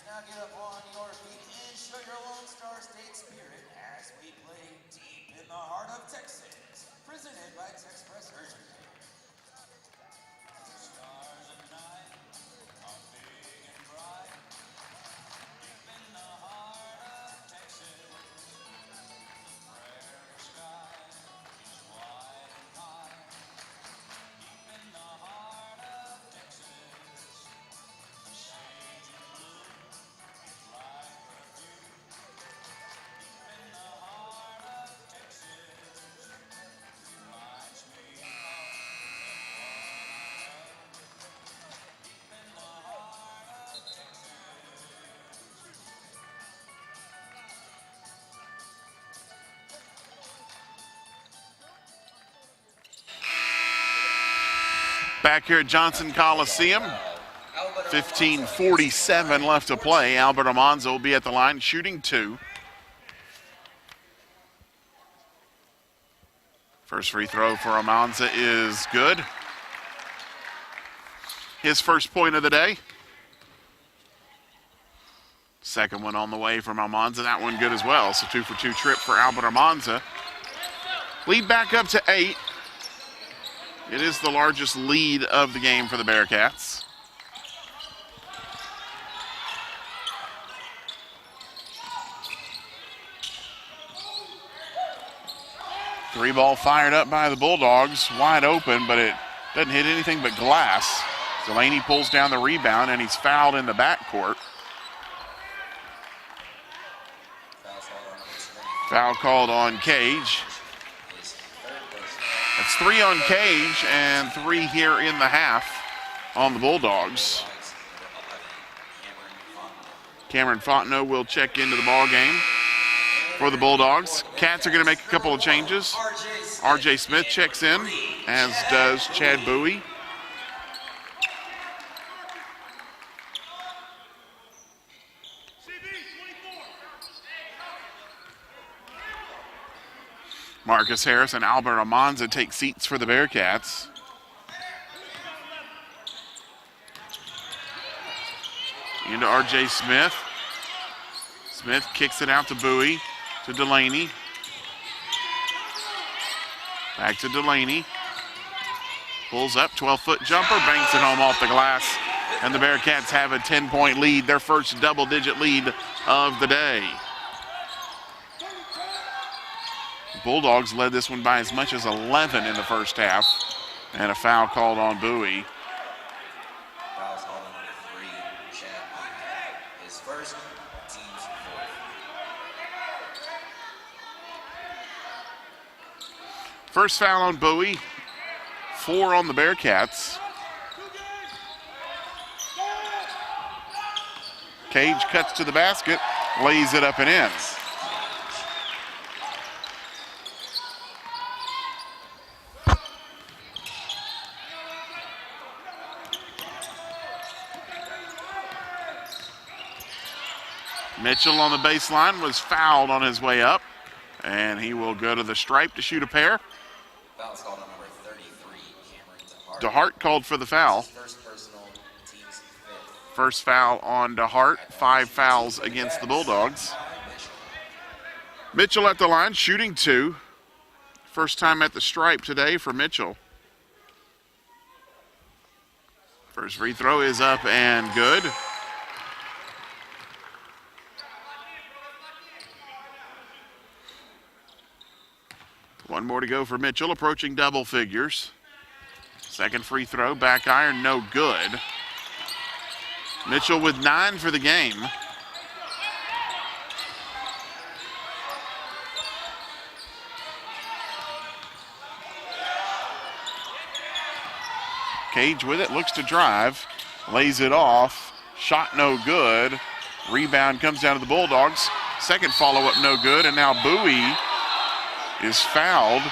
Now get up on your feet and show your Lone Star State spirit as we play deep in the heart of Texas. Presented by Texpress Urgent Care. The stars at night are big and bright. Deep in the heart of Texas. The prairie sky is wide and high. Deep in the heart of Texas. The sage and blue. Back here at Johnson Coliseum, 15:47 left to play. Albert Almanza will be at the line shooting 2. First free throw for Almanza is good. His first point of the day. Second one on the way from Almanza. That one good as well. So 2 for 2 trip for Albert Almanza. Lead back up to 8. It is the largest lead of the game for the Bearcats. Three ball fired up by the Bulldogs, wide open, but it doesn't hit anything but glass. Delaney pulls down the rebound, and he's fouled in the backcourt. Foul called on Cage. That's 3 on Cage and 3 here in the half on the Bulldogs. Cameron Fontenot will check into the ball game for the Bulldogs. Cats are going to make a couple of changes. RJ Smith checks in, as does Chad Bowie. Marcus Harris and Albert Almanza take seats for the Bearcats. Into RJ Smith. Smith kicks it out to Bowie, to Delaney. Back to Delaney. Pulls up, 12-foot jumper, banks it home off the glass. And the Bearcats have a 10-point lead, their first double-digit lead of the day. The Bulldogs led this one by as much as 11 in the first half. And a foul called on Bowie. First foul on Bowie, 4 on the Bearcats. Cage cuts to the basket, lays it up and in. Mitchell on the baseline was fouled on his way up, and he will go to the stripe to shoot a pair. Foul's called on number 33, Cameron DeHart called for the foul. First personal, team's fifth. First foul on DeHart, 5 fouls against the Bulldogs. Mitchell at the line, shooting 2. First time at the stripe today for Mitchell. First free throw is up and good. One more to go for Mitchell, approaching double figures. Second free throw, back iron, no good. Mitchell with 9 for the game. Cage with it, looks to drive, lays it off. Shot no good. Rebound comes down to the Bulldogs. Second follow-up no good, and now Bowie is fouled.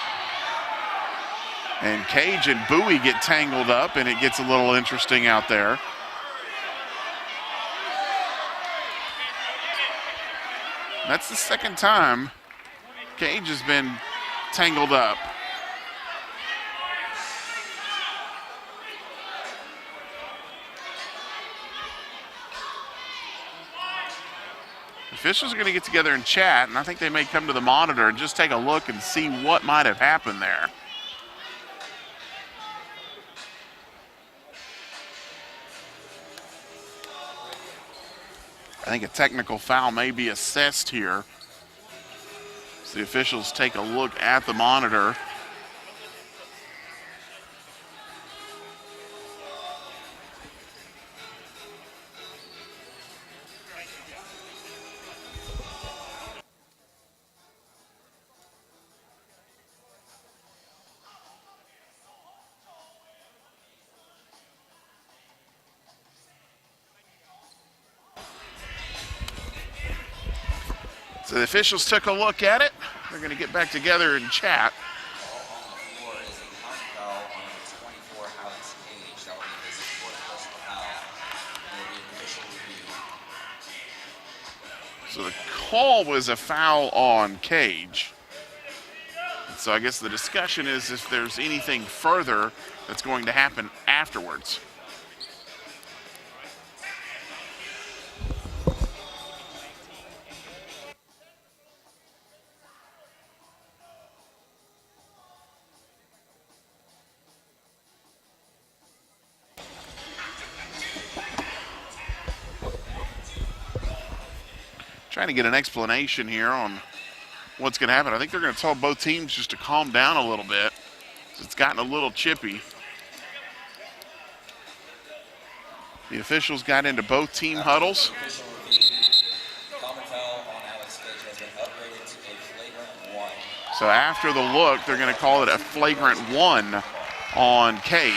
And Cage and Bowie get tangled up, and it gets a little interesting out there. That's the second time Cage has been tangled up. Officials are going to get together and chat, and I think they may come to the monitor and just take a look and see what might have happened there. I think a technical foul may be assessed here. So the officials take a look at the monitor. So the officials took a look at it. They're going to get back together and chat. So the call was a foul on Cage. So I guess the discussion is if there's anything further that's going to happen afterwards. Trying to get an explanation here on what's going to happen. I think they're going to tell both teams just to calm down a little bit. It's gotten a little chippy. The officials got into both team huddles. So after the look, they're going to call it a flagrant 1 on Cage.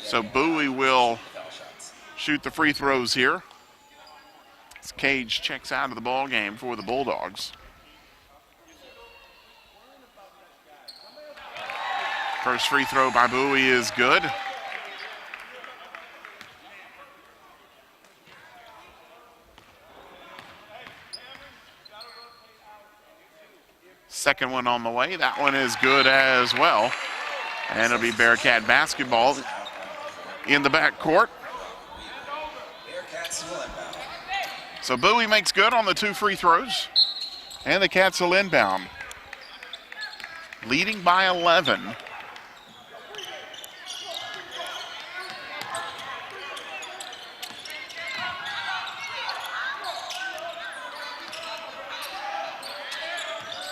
So Bowie will shoot the free throws here. As Cage checks out of the ball game for the Bulldogs. First free throw by Bowie is good. Second one on the way. That one is good as well. And it'll be Bearcat basketball in the backcourt. So Bowie makes good on the 2 free throws. And the Cats will inbound. Leading by 11.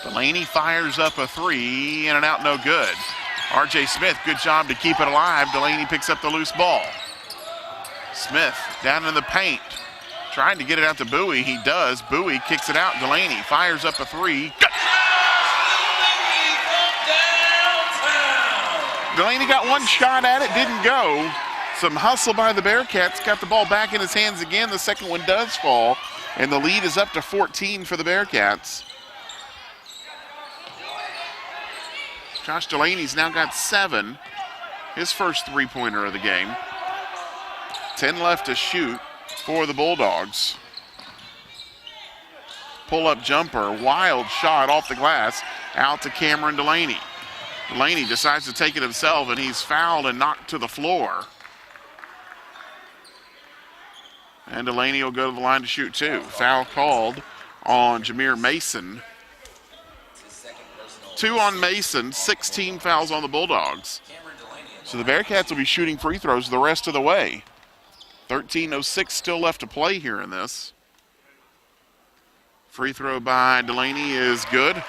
Delaney fires up a 3, in and out, no good. R.J. Smith, good job to keep it alive. Delaney picks up the loose ball. Smith down in the paint, trying to get it out to Bowie. He does. Bowie kicks it out. Delaney fires up a 3. Good. Delaney got one shot at it, didn't go. Some hustle by the Bearcats. Got the ball back in his hands again. The second one does fall, and the lead is up to 14 for the Bearcats. Josh Delaney's now got 7, his first three-pointer of the game. 10 left to shoot for the Bulldogs. Pull-up jumper, wild shot off the glass, out to Cameron Delaney. Delaney decides to take it himself, and he's fouled and knocked to the floor. And Delaney will go to the line to shoot 2. Foul called on Jameer Mason. 2 on Mason, 16 fouls on the Bulldogs. So the Bearcats will be shooting free throws the rest of the way. 13:06 still left to play here in this. Free throw by Delaney is good.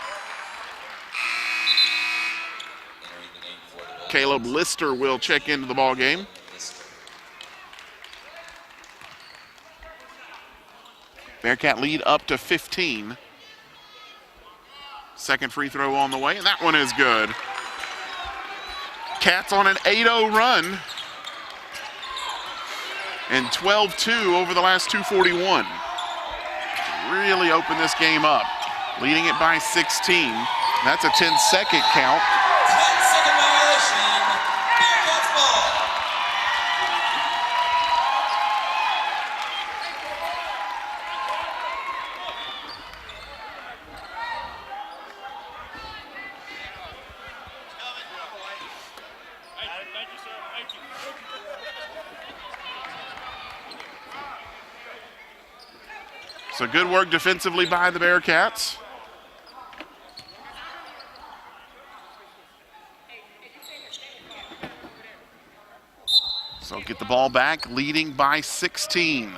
Caleb Lister will check into the ball game. Bearcat lead up to 15. Second free throw on the way, and that one is good. Cats on an 8-0 run. And 12-2 over the last 2:41. Really opened this game up. Leading it by 16. That's a 10-second count. 10-second violation. Bearcats ball. So good work defensively by the Bearcats. So get the ball back, leading by 16.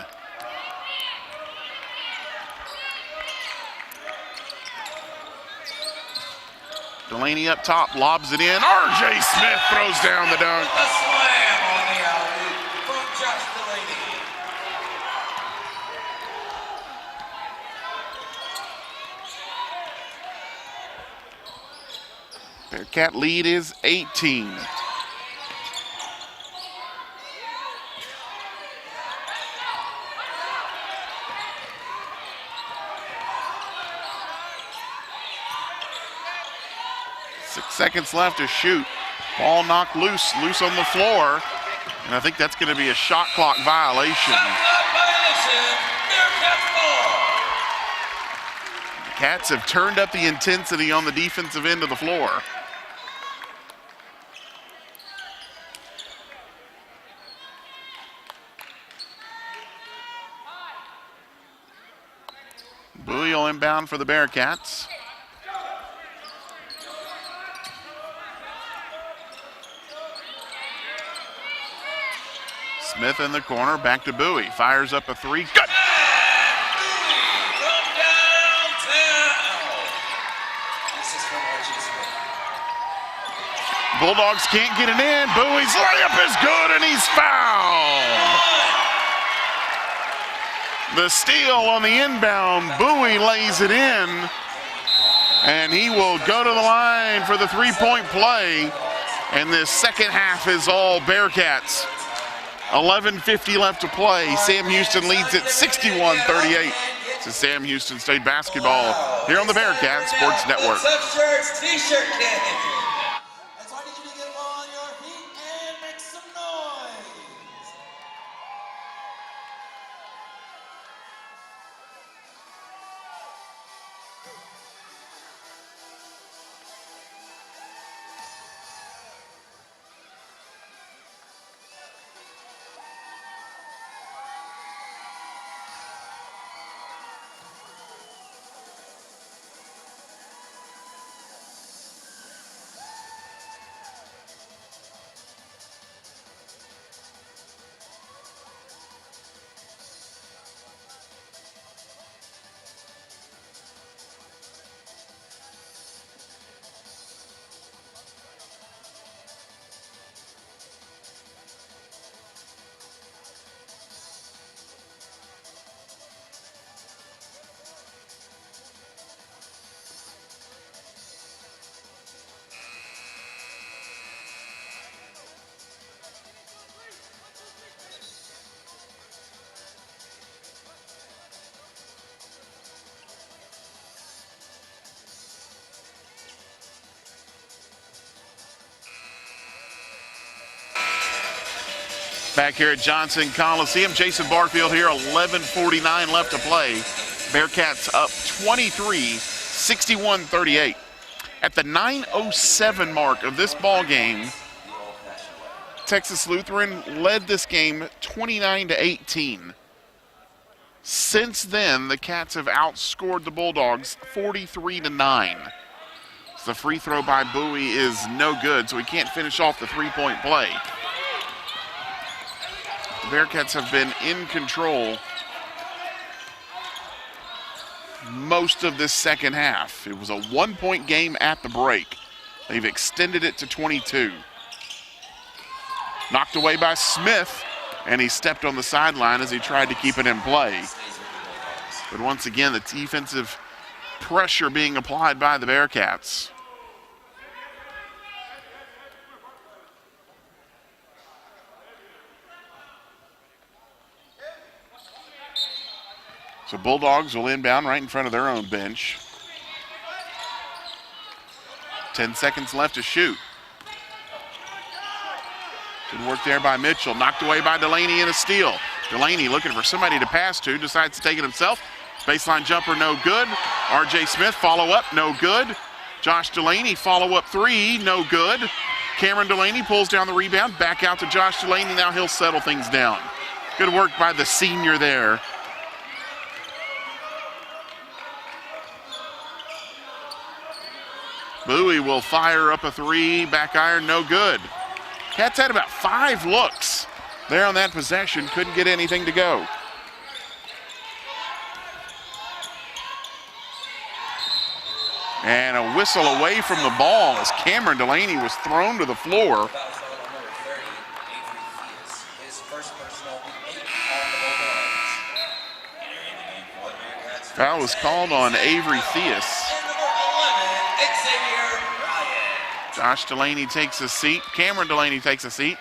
Delaney up top, lobs it in. R.J. Smith throws down the dunk. A slam on the alley from Josh Delaney. Bearcat lead is 18. Seconds left to shoot. Ball knocked loose on the floor. And I think that's going to be a shot clock violation. Shot clock violation. Bearcats ball. The Cats have turned up the intensity on the defensive end of the floor. Bowie will inbound for the Bearcats. Smith in the corner, back to Bowie. Fires up a three. Good! Bulldogs can't get it in. Bowie's layup is good, and he's fouled. The steal on the inbound. Bowie lays it in, and he will go to the line for the three-point play. And this second half is all Bearcats. 11:50 left to play. Sam Houston leads it 61-38. This is Sam Houston State basketball here on the Bearcats Sports Network. Shirts, t-shirt game. That's why I need you to get on your feet and make some noise. Back here at Johnson Coliseum, Jason Barfield here, 11:49 left to play. Bearcats up 23, 61-38. At the 9:07 mark of this ball game, Texas Lutheran led this game 29-18. Since then, the Cats have outscored the Bulldogs 43-9. The free throw by Bowie is no good, so he can't finish off the three-point play. The Bearcats have been in control most of this second half. It was a one-point game at the break. They've extended it to 22. Knocked away by Smith, and he stepped on the sideline as he tried to keep it in play. But once again, the defensive pressure being applied by the Bearcats. So Bulldogs will inbound right in front of their own bench. 10 seconds left to shoot. Good work there by Mitchell. Knocked away by Delaney in a steal. Delaney looking for somebody to pass to. Decides to take it himself. Baseline jumper, no good. R.J. Smith, follow up, no good. Josh Delaney, follow up three, no good. Cameron Delaney pulls down the rebound. Back out to Josh Delaney. Now he'll settle things down. Good work by the senior there. Bowie will fire up a three, back iron, no good. Cats had about 5 looks there on that possession, couldn't get anything to go. And a whistle away from the ball as Cameron Delaney was thrown to the floor. Foul was called on Avery Theus. Josh Delaney takes a seat. Cameron Delaney takes a seat.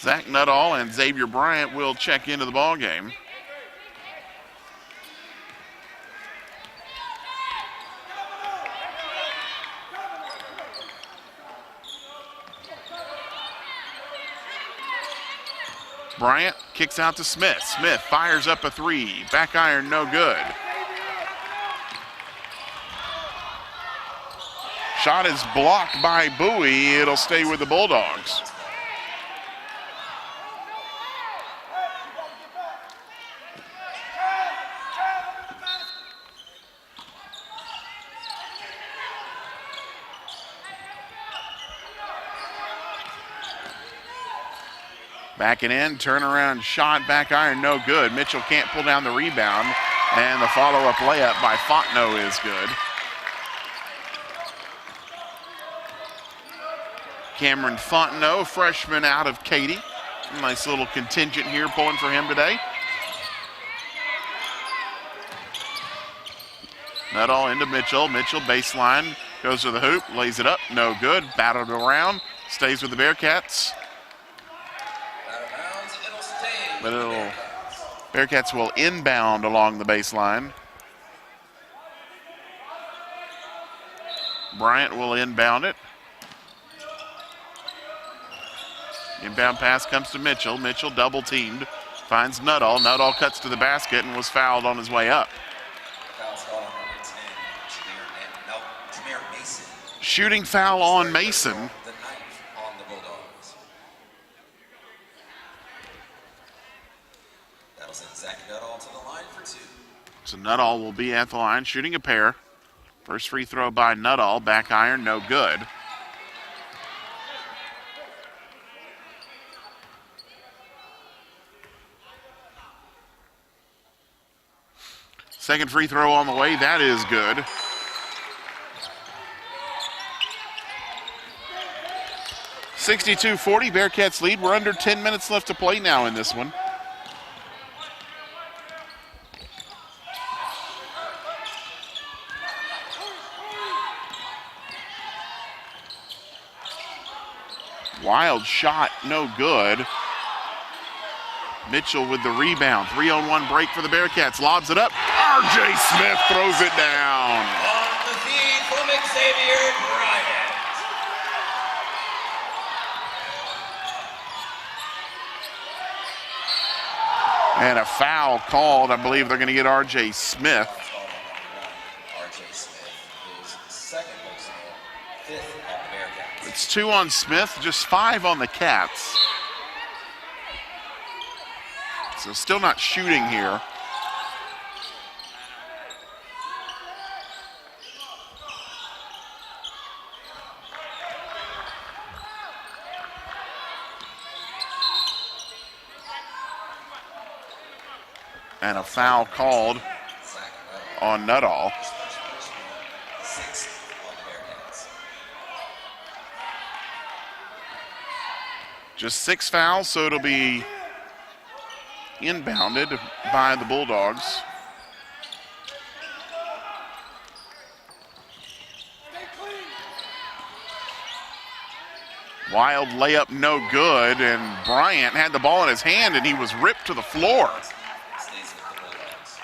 Zach Nuttall and Xavier Bryant will check into the ball game. Bryant kicks out to Smith. Smith fires up a three. Back iron, no good. Shot is blocked by Bowie. It'll stay with the Bulldogs. Backing in, turnaround shot, back iron, no good. Mitchell can't pull down the rebound, and the follow-up layup by Fontenot is good. Cameron Fontenot, freshman out of Katy. Nice little contingent here pulling for him today. Nuttall into Mitchell. Mitchell baseline, goes to the hoop, lays it up, no good. Battled around, stays with the Bearcats. But Bearcats will inbound along the baseline. Bryant will inbound it. Inbound pass comes to Mitchell. Mitchell double teamed, finds Nuttall. Nuttall cuts to the basket and was fouled on his way up. Shooting foul on Mason. That'll send Zach Nuttall to the line for 2. So Nuttall will be at the line shooting a pair. First free throw by Nuttall, back iron, no good. Second free throw on the way, that is good. (62-40) Bearcats lead. We're under 10 minutes left to play now in this one. Wild shot, no good. Mitchell with the rebound. 3-on-1 break for the Bearcats. Lobs it up. R.J. Smith throws it down. On the feed from Xavier Bryant. And a foul called. I believe they're going to get R.J. Smith. R.J. Smith is second personal, 5th on the Bearcats. It's 2 on Smith, just 5 on the Cats. So still not shooting here. And a foul called on Nuttall. 6th on the Bearcats. Just 6 fouls, so it'll be inbounded by the Bulldogs. Wild layup, no good, and Bryant had the ball in his hand and he was ripped to the floor. Stays with the Bulldogs.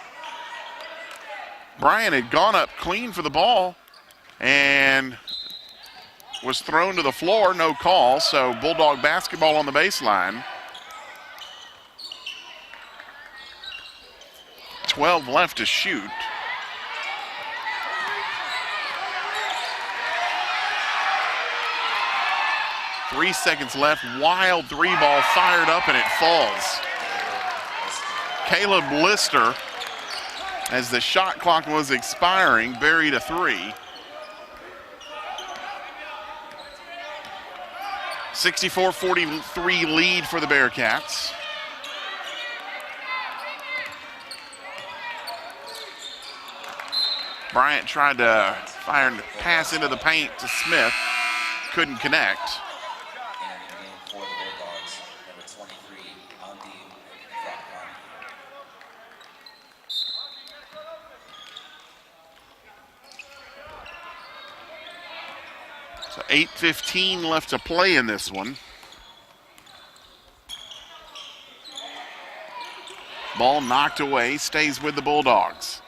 Bryant had gone up clean for the ball and was thrown to the floor, no call, so Bulldog basketball on the baseline. 12 left to shoot. Three seconds left. Wild 3-ball fired up and it falls. Caleb Lister, as the shot clock was expiring, buried a 3. 64-43 lead for the Bearcats. Bryant tried to fire and pass into the paint to Smith. Couldn't connect. And in game for the Bulldogs, number 23, Andi Frapcani. So 8:15 left to play in this one. Ball knocked away, stays with the Bulldogs.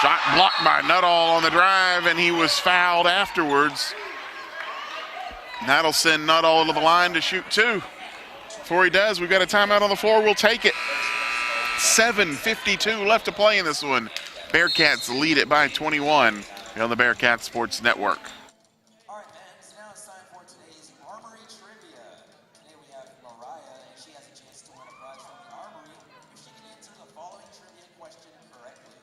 Shot blocked by Nuttall on the drive, and he was fouled afterwards. And that'll send Nuttall to the line to shoot 2. Before he does, we've got a timeout on the floor. We'll take it. 7:52 left to play in this one. Bearcats lead it by 21 on the Bearcat Sports Network. All right, fans, now it's time for today's Armory Trivia. Today we have Mariah, and she has a chance to win a prize from the Armory if she can answer the following trivia question correctly.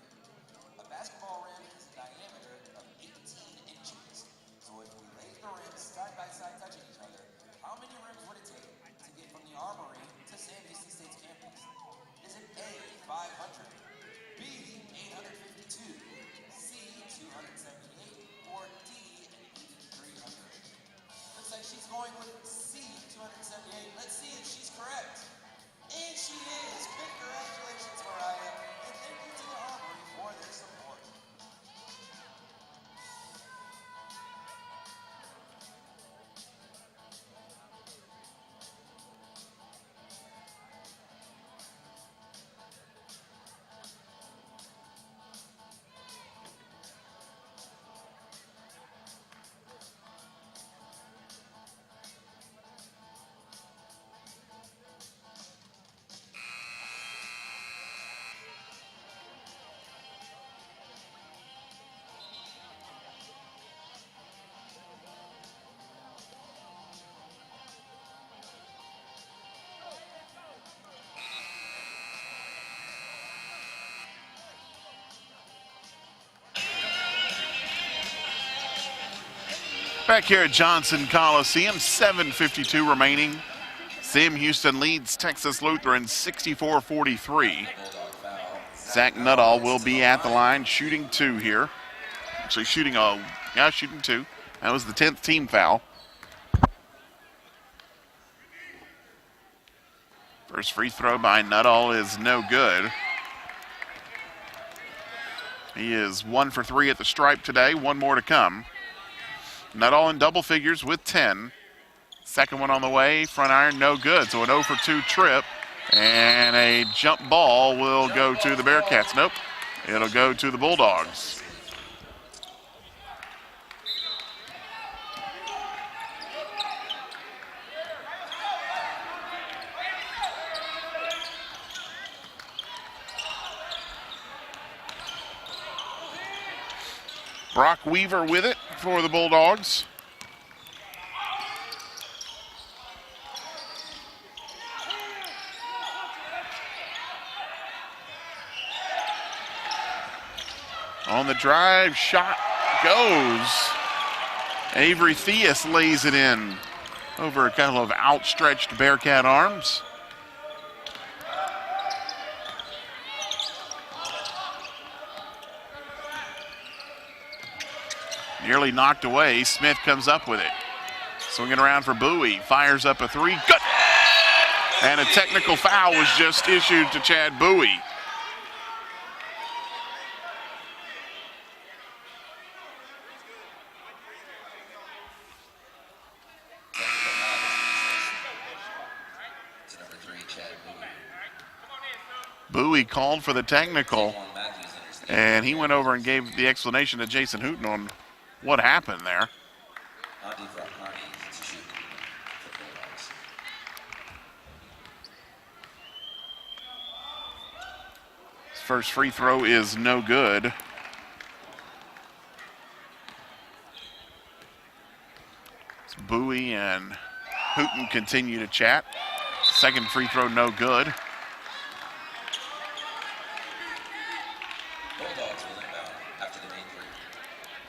Back here at Johnson Coliseum, 7:52 remaining. Sam Houston leads Texas Lutheran 64-43. Zach Nuttall will be at the line shooting 2 here. Actually shooting 2. That was the 10th team foul. First free throw by Nuttall is no good. He is 1 for 3 at the stripe today, 1 more to come. Nuttall in double figures with 10. Second one on the way, front iron, no good. So an 0 for 2 trip, and a jump ball will go to the Bearcats. Nope, it'll go to the Bulldogs. Brock Weaver with it for the Bulldogs. On the drive, shot goes. Avery Theus lays it in over a couple of outstretched Bearcat arms. Nearly knocked away. Smith comes up with it. Swinging around for Bowie. Fires up a 3. Good! And a technical foul was just issued to Chad Bowie. Bowie called for the technical, and he went over and gave the explanation to Jason Hooten on what happened there. His first free throw is no good. It's Bowie and Hooten continue to chat. Second free throw no good.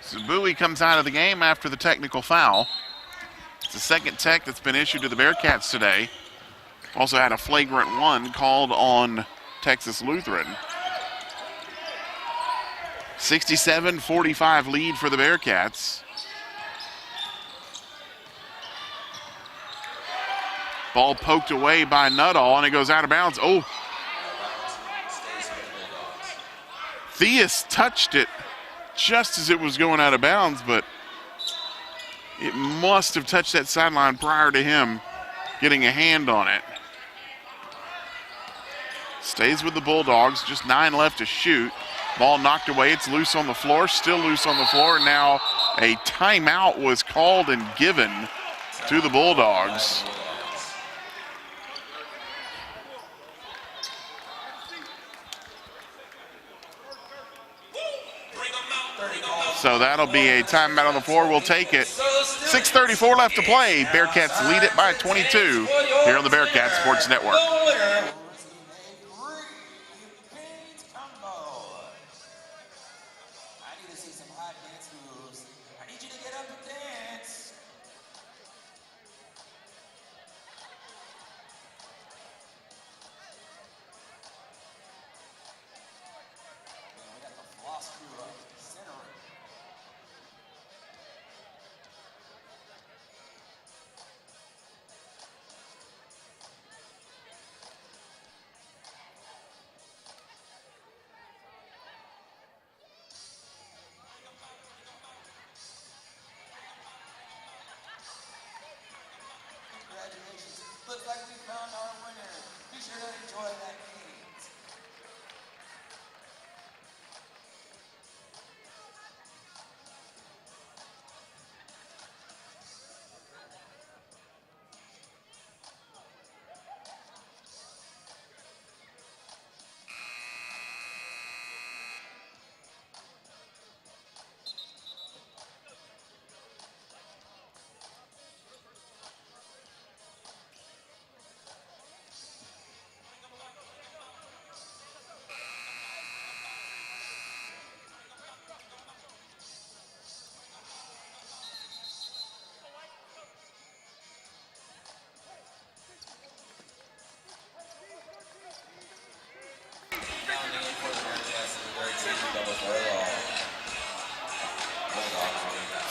So Bowie comes out of the game after the technical foul. It's the second tech that's been issued to the Bearcats today. Also had a flagrant 1 called on Texas Lutheran. 67-45 lead for the Bearcats. Ball poked away by Nuttall, and it goes out of bounds. Oh. Theus touched it just as it was going out of bounds, but it must have touched that sideline prior to him getting a hand on it. Stays with the Bulldogs, just 9 left to shoot. Ball knocked away, it's loose on the floor, still loose on the floor. Now a timeout was called and given to the Bulldogs. So that'll be a timeout on the floor. We'll take it. 6:34 left to play. Bearcats lead it by 22 here on the Bearcat Sports Network.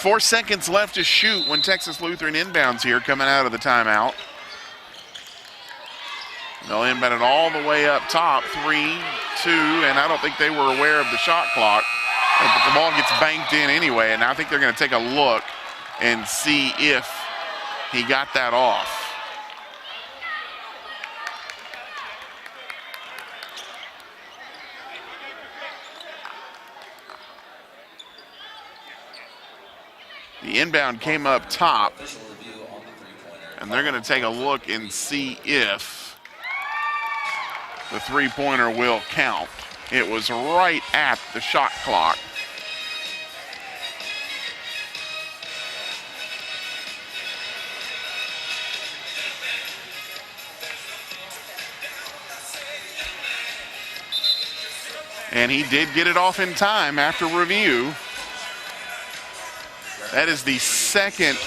4 seconds left to shoot when Texas Lutheran inbounds here, coming out of the timeout. They'll inbound it all the way up top, 3, 2, and I don't think they were aware of the shot clock. But the ball gets banked in anyway, and I think they're going to take a look and see if he got that off. The inbound came up top, and they're going to take a look and see if the three-pointer will count. It was right at the shot clock. And he did get it off in time after review. That is the second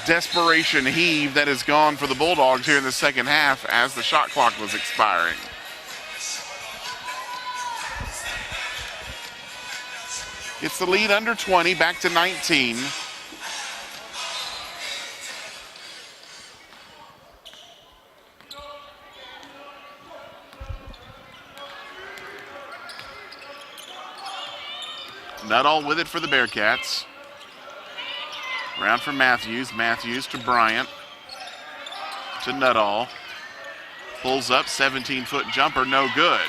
desperation heave that has gone for the Bulldogs here in the second half as the shot clock was expiring. It's the lead under 20, back to 19. Nuttall with it for the Bearcats. Round for Matthews. Matthews to Bryant. To Nuttall. Pulls up, 17-foot jumper, no good.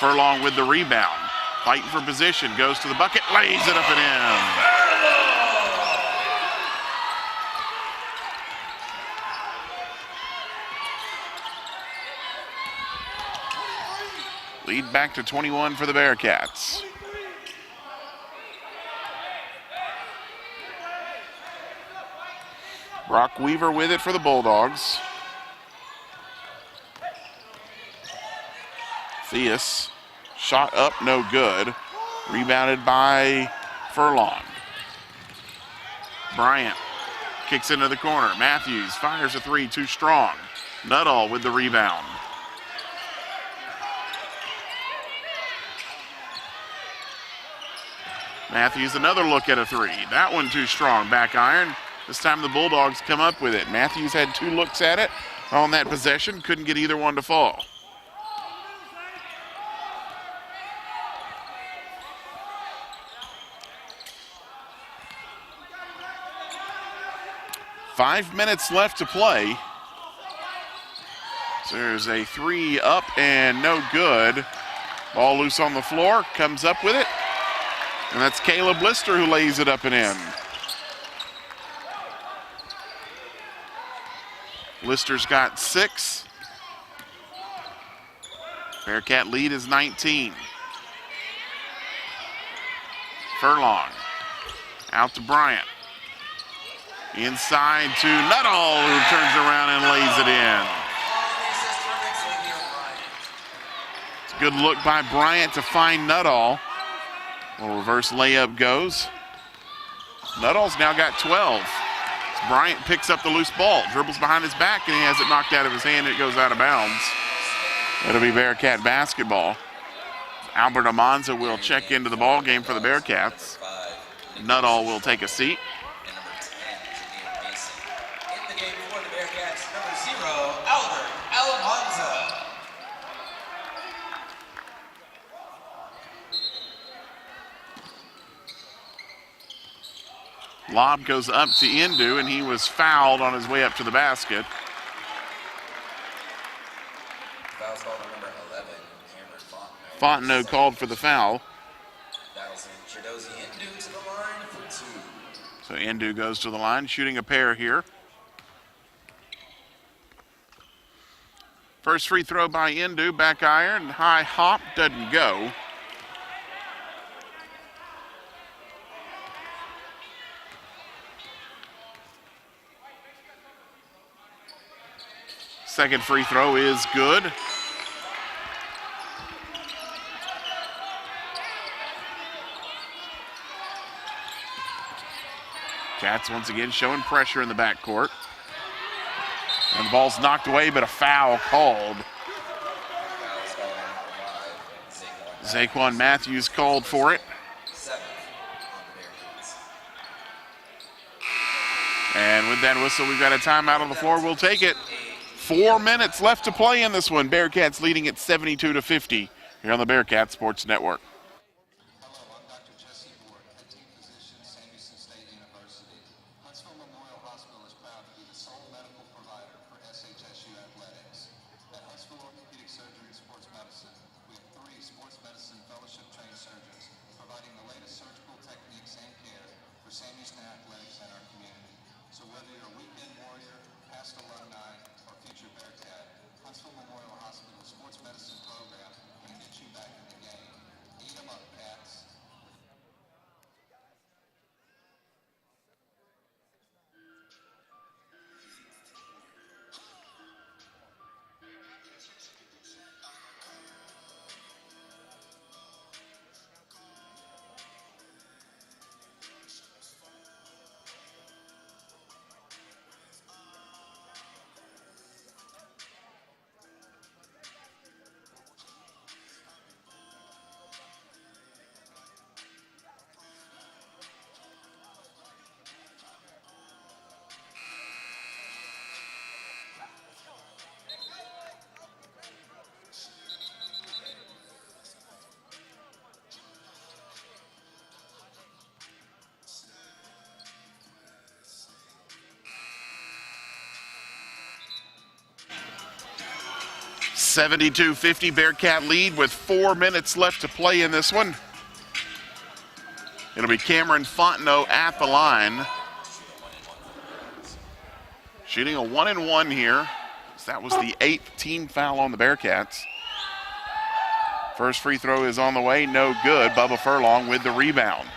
Furlong with the rebound. Fighting for position, goes to the bucket, lays it up and in. Lead back to 21 for the Bearcats. Brock Weaver with it for the Bulldogs. Theus, shot up, no good. Rebounded by Furlong. Bryant kicks into the corner. Matthews fires a three, too strong. Nuttall with the rebound. Matthews, another look at a three. That one too strong, back iron. This time the Bulldogs come up with it. Matthews had 2 looks at it on that possession, couldn't get either one to fall. Five minutes left to play. So there's a three up and no good. Ball loose on the floor, comes up with it. And that's Caleb Lister who lays it up and in. Lister's got 6. Bearcat lead is 19. Furlong out to Bryant. Inside to Nuttall, who turns around and lays it in. It's a good look by Bryant to find Nuttall. Little reverse layup goes. Nuttall's now got 12. Bryant picks up the loose ball, dribbles behind his back, and he has it knocked out of his hand. It goes out of bounds. It'll be Bearcat basketball. Albert Amanza will check into the ball game for the Bearcats. Nuttall will take a seat. In the game for the Bearcats, number 0, Albert Amanza. Lob goes up to Indu, and he was fouled on his way up to the basket. Foul's called on number 11, Cameron Fontenot. Fontenot called for the foul. That'll send Chidozie Indu to the line for 2. So Indu goes to the line, shooting a pair here. First free throw by Indu, back iron, high hop, doesn't go. Second free throw is good. Cats once again showing pressure in the backcourt. And the ball's knocked away, but a foul called. Zaquan Matthews called for it. And with that whistle, we've got a timeout on the floor. We'll take it. 4 minutes left to play in this one. Bearcats leading at 72-50 here on the Bearcat Sports Network. Hello, I'm Dr. Jesse Ward, head team physician, Samuelson State University. Huntsville Memorial Hospital is proud to be the sole medical provider for SHSU athletics. At Huntsville Orthopedic Surgery and Sports Medicine, we have 3 sports medicine fellowship-trained surgeons providing the latest surgical techniques and care for Samuelson athletics in our community. So whether you're a weekend warrior, past alumni, or future Bearcat, Huntsville Memorial Hospital Sports Medicine program can get you back in the game. Eat 'em up, Cats. $72-50 Bearcat lead with 4 minutes left to play in this one. It'll be Cameron Fontenot at the line. Shooting a 1-and-1 here. That was the 8th team foul on the Bearcats. First free throw is on the way, no good. Bubba Furlong with the rebound.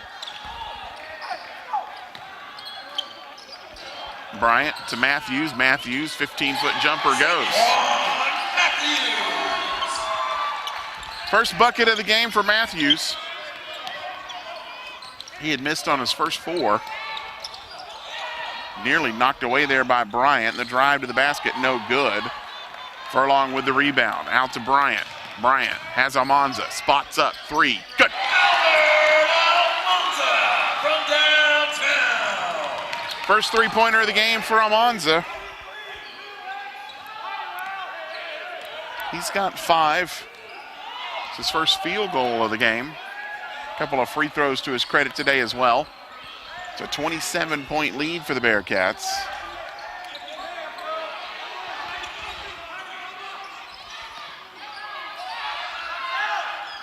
Bryant to Matthews. Matthews, 15-foot jumper goes. First bucket of the game for Matthews. He had missed on his first 4. Nearly knocked away there by Bryant. The drive to the basket, no good. Furlong with the rebound. Out to Bryant. Bryant has Almanza. Spots up. 3. Good. From downtown. First three-pointer of the game for Almanza. He's got 5. It's his first field goal of the game. A couple of free throws to his credit today as well. It's a 27-point lead for the Bearcats.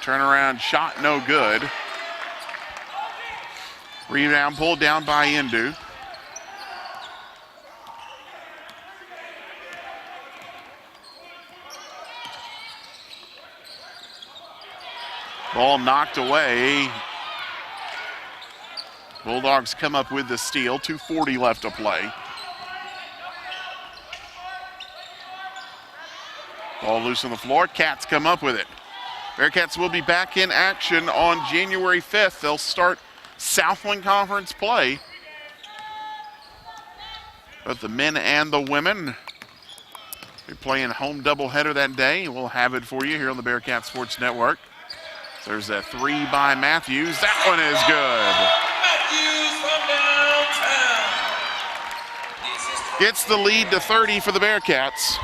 Turnaround shot, no good. Rebound pulled down by Indu. Ball knocked away. Bulldogs come up with the steal. 2:40 left to play. Ball loose on the floor. Cats come up with it. Bearcats will be back in action on January 5th. They'll start Southland Conference play. Both the men and the women. They're playing home doubleheader that day. We'll have it for you here on the Bearcat Sports Network. There's a 3 by Matthews. That one is good. Matthews from downtown. Gets the lead to 30 for the Bearcats.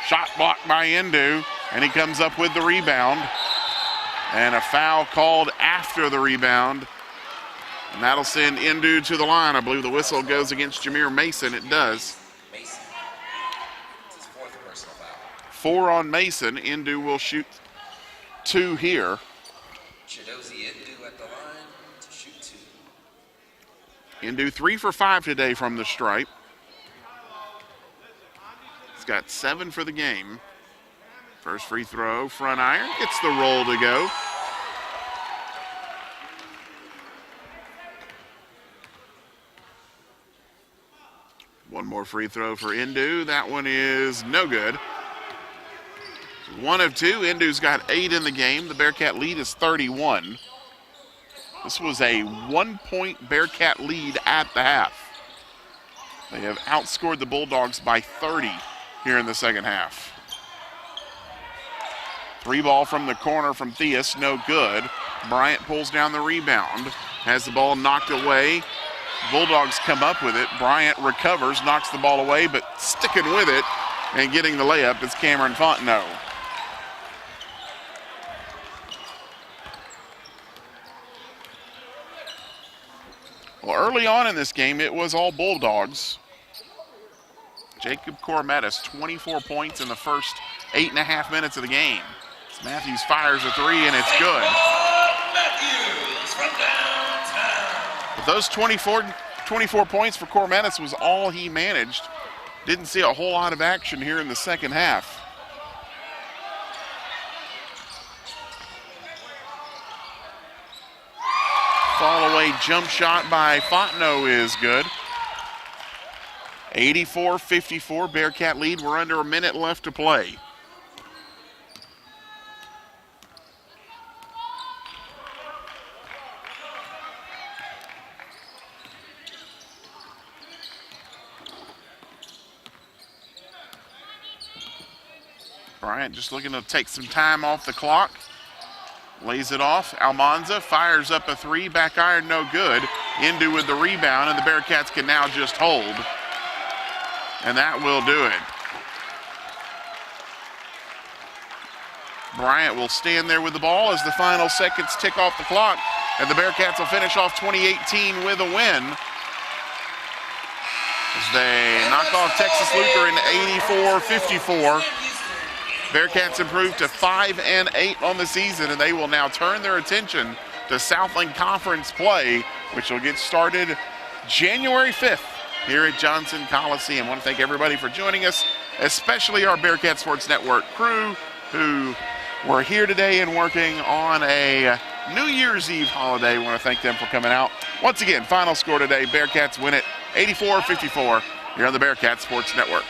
Shot blocked by Indu, and he comes up with the rebound. And a foul called after the rebound. And that'll send Indu to the line. I believe the whistle goes against Jameer Mason. It does. Mason. It's his 4th personal foul. 4 on Mason. Indu will shoot 2 here. Chidozie Indu at the line to shoot 2. Indu 3 for 5 today from the stripe. He's got 7 for the game. First free throw, front iron, gets the roll to go. One more free throw for Indu. That one is no good. 1 of 2. Indu's got 8 in the game. The Bearcat lead is 31. This was a 1-point Bearcat lead at the half. They have outscored the Bulldogs by 30 here in the second half. Free ball from the corner from Theus, no good. Bryant pulls down the rebound, has the ball knocked away. Bulldogs come up with it. Bryant recovers, knocks the ball away, but sticking with it and getting the layup is Cameron Fontenot. Well, early on in this game, it was all Bulldogs. Jacob Cormetis, 24 points in the first 8.5 minutes of the game. Matthews fires a three, and it's good. But those 24 points for Cormetis was all he managed. Didn't see a whole lot of action here in the second half. Fall away jump shot by Fontenot is good. 84-54, Bearcat lead. We're under a minute left to play. Bryant just looking to take some time off the clock. Lays it off. Almanza fires up a three. Back iron, no good. Indu with the rebound, and the Bearcats can now just hold. And that will do it. Bryant will stand there with the ball as the final seconds tick off the clock, and the Bearcats will finish off 2018 with a win as they knock off Texas Lutheran 84-54. Bearcats improved to 5-8 on the season, and they will now turn their attention to Southland Conference play, which will get started January 5th here at Johnson Coliseum. I want to thank everybody for joining us, especially our Bearcat Sports Network crew who were here today and working on a New Year's Eve holiday. I want to thank them for coming out. Once again, final score today, Bearcats win it 84-54 here on the Bearcat Sports Network.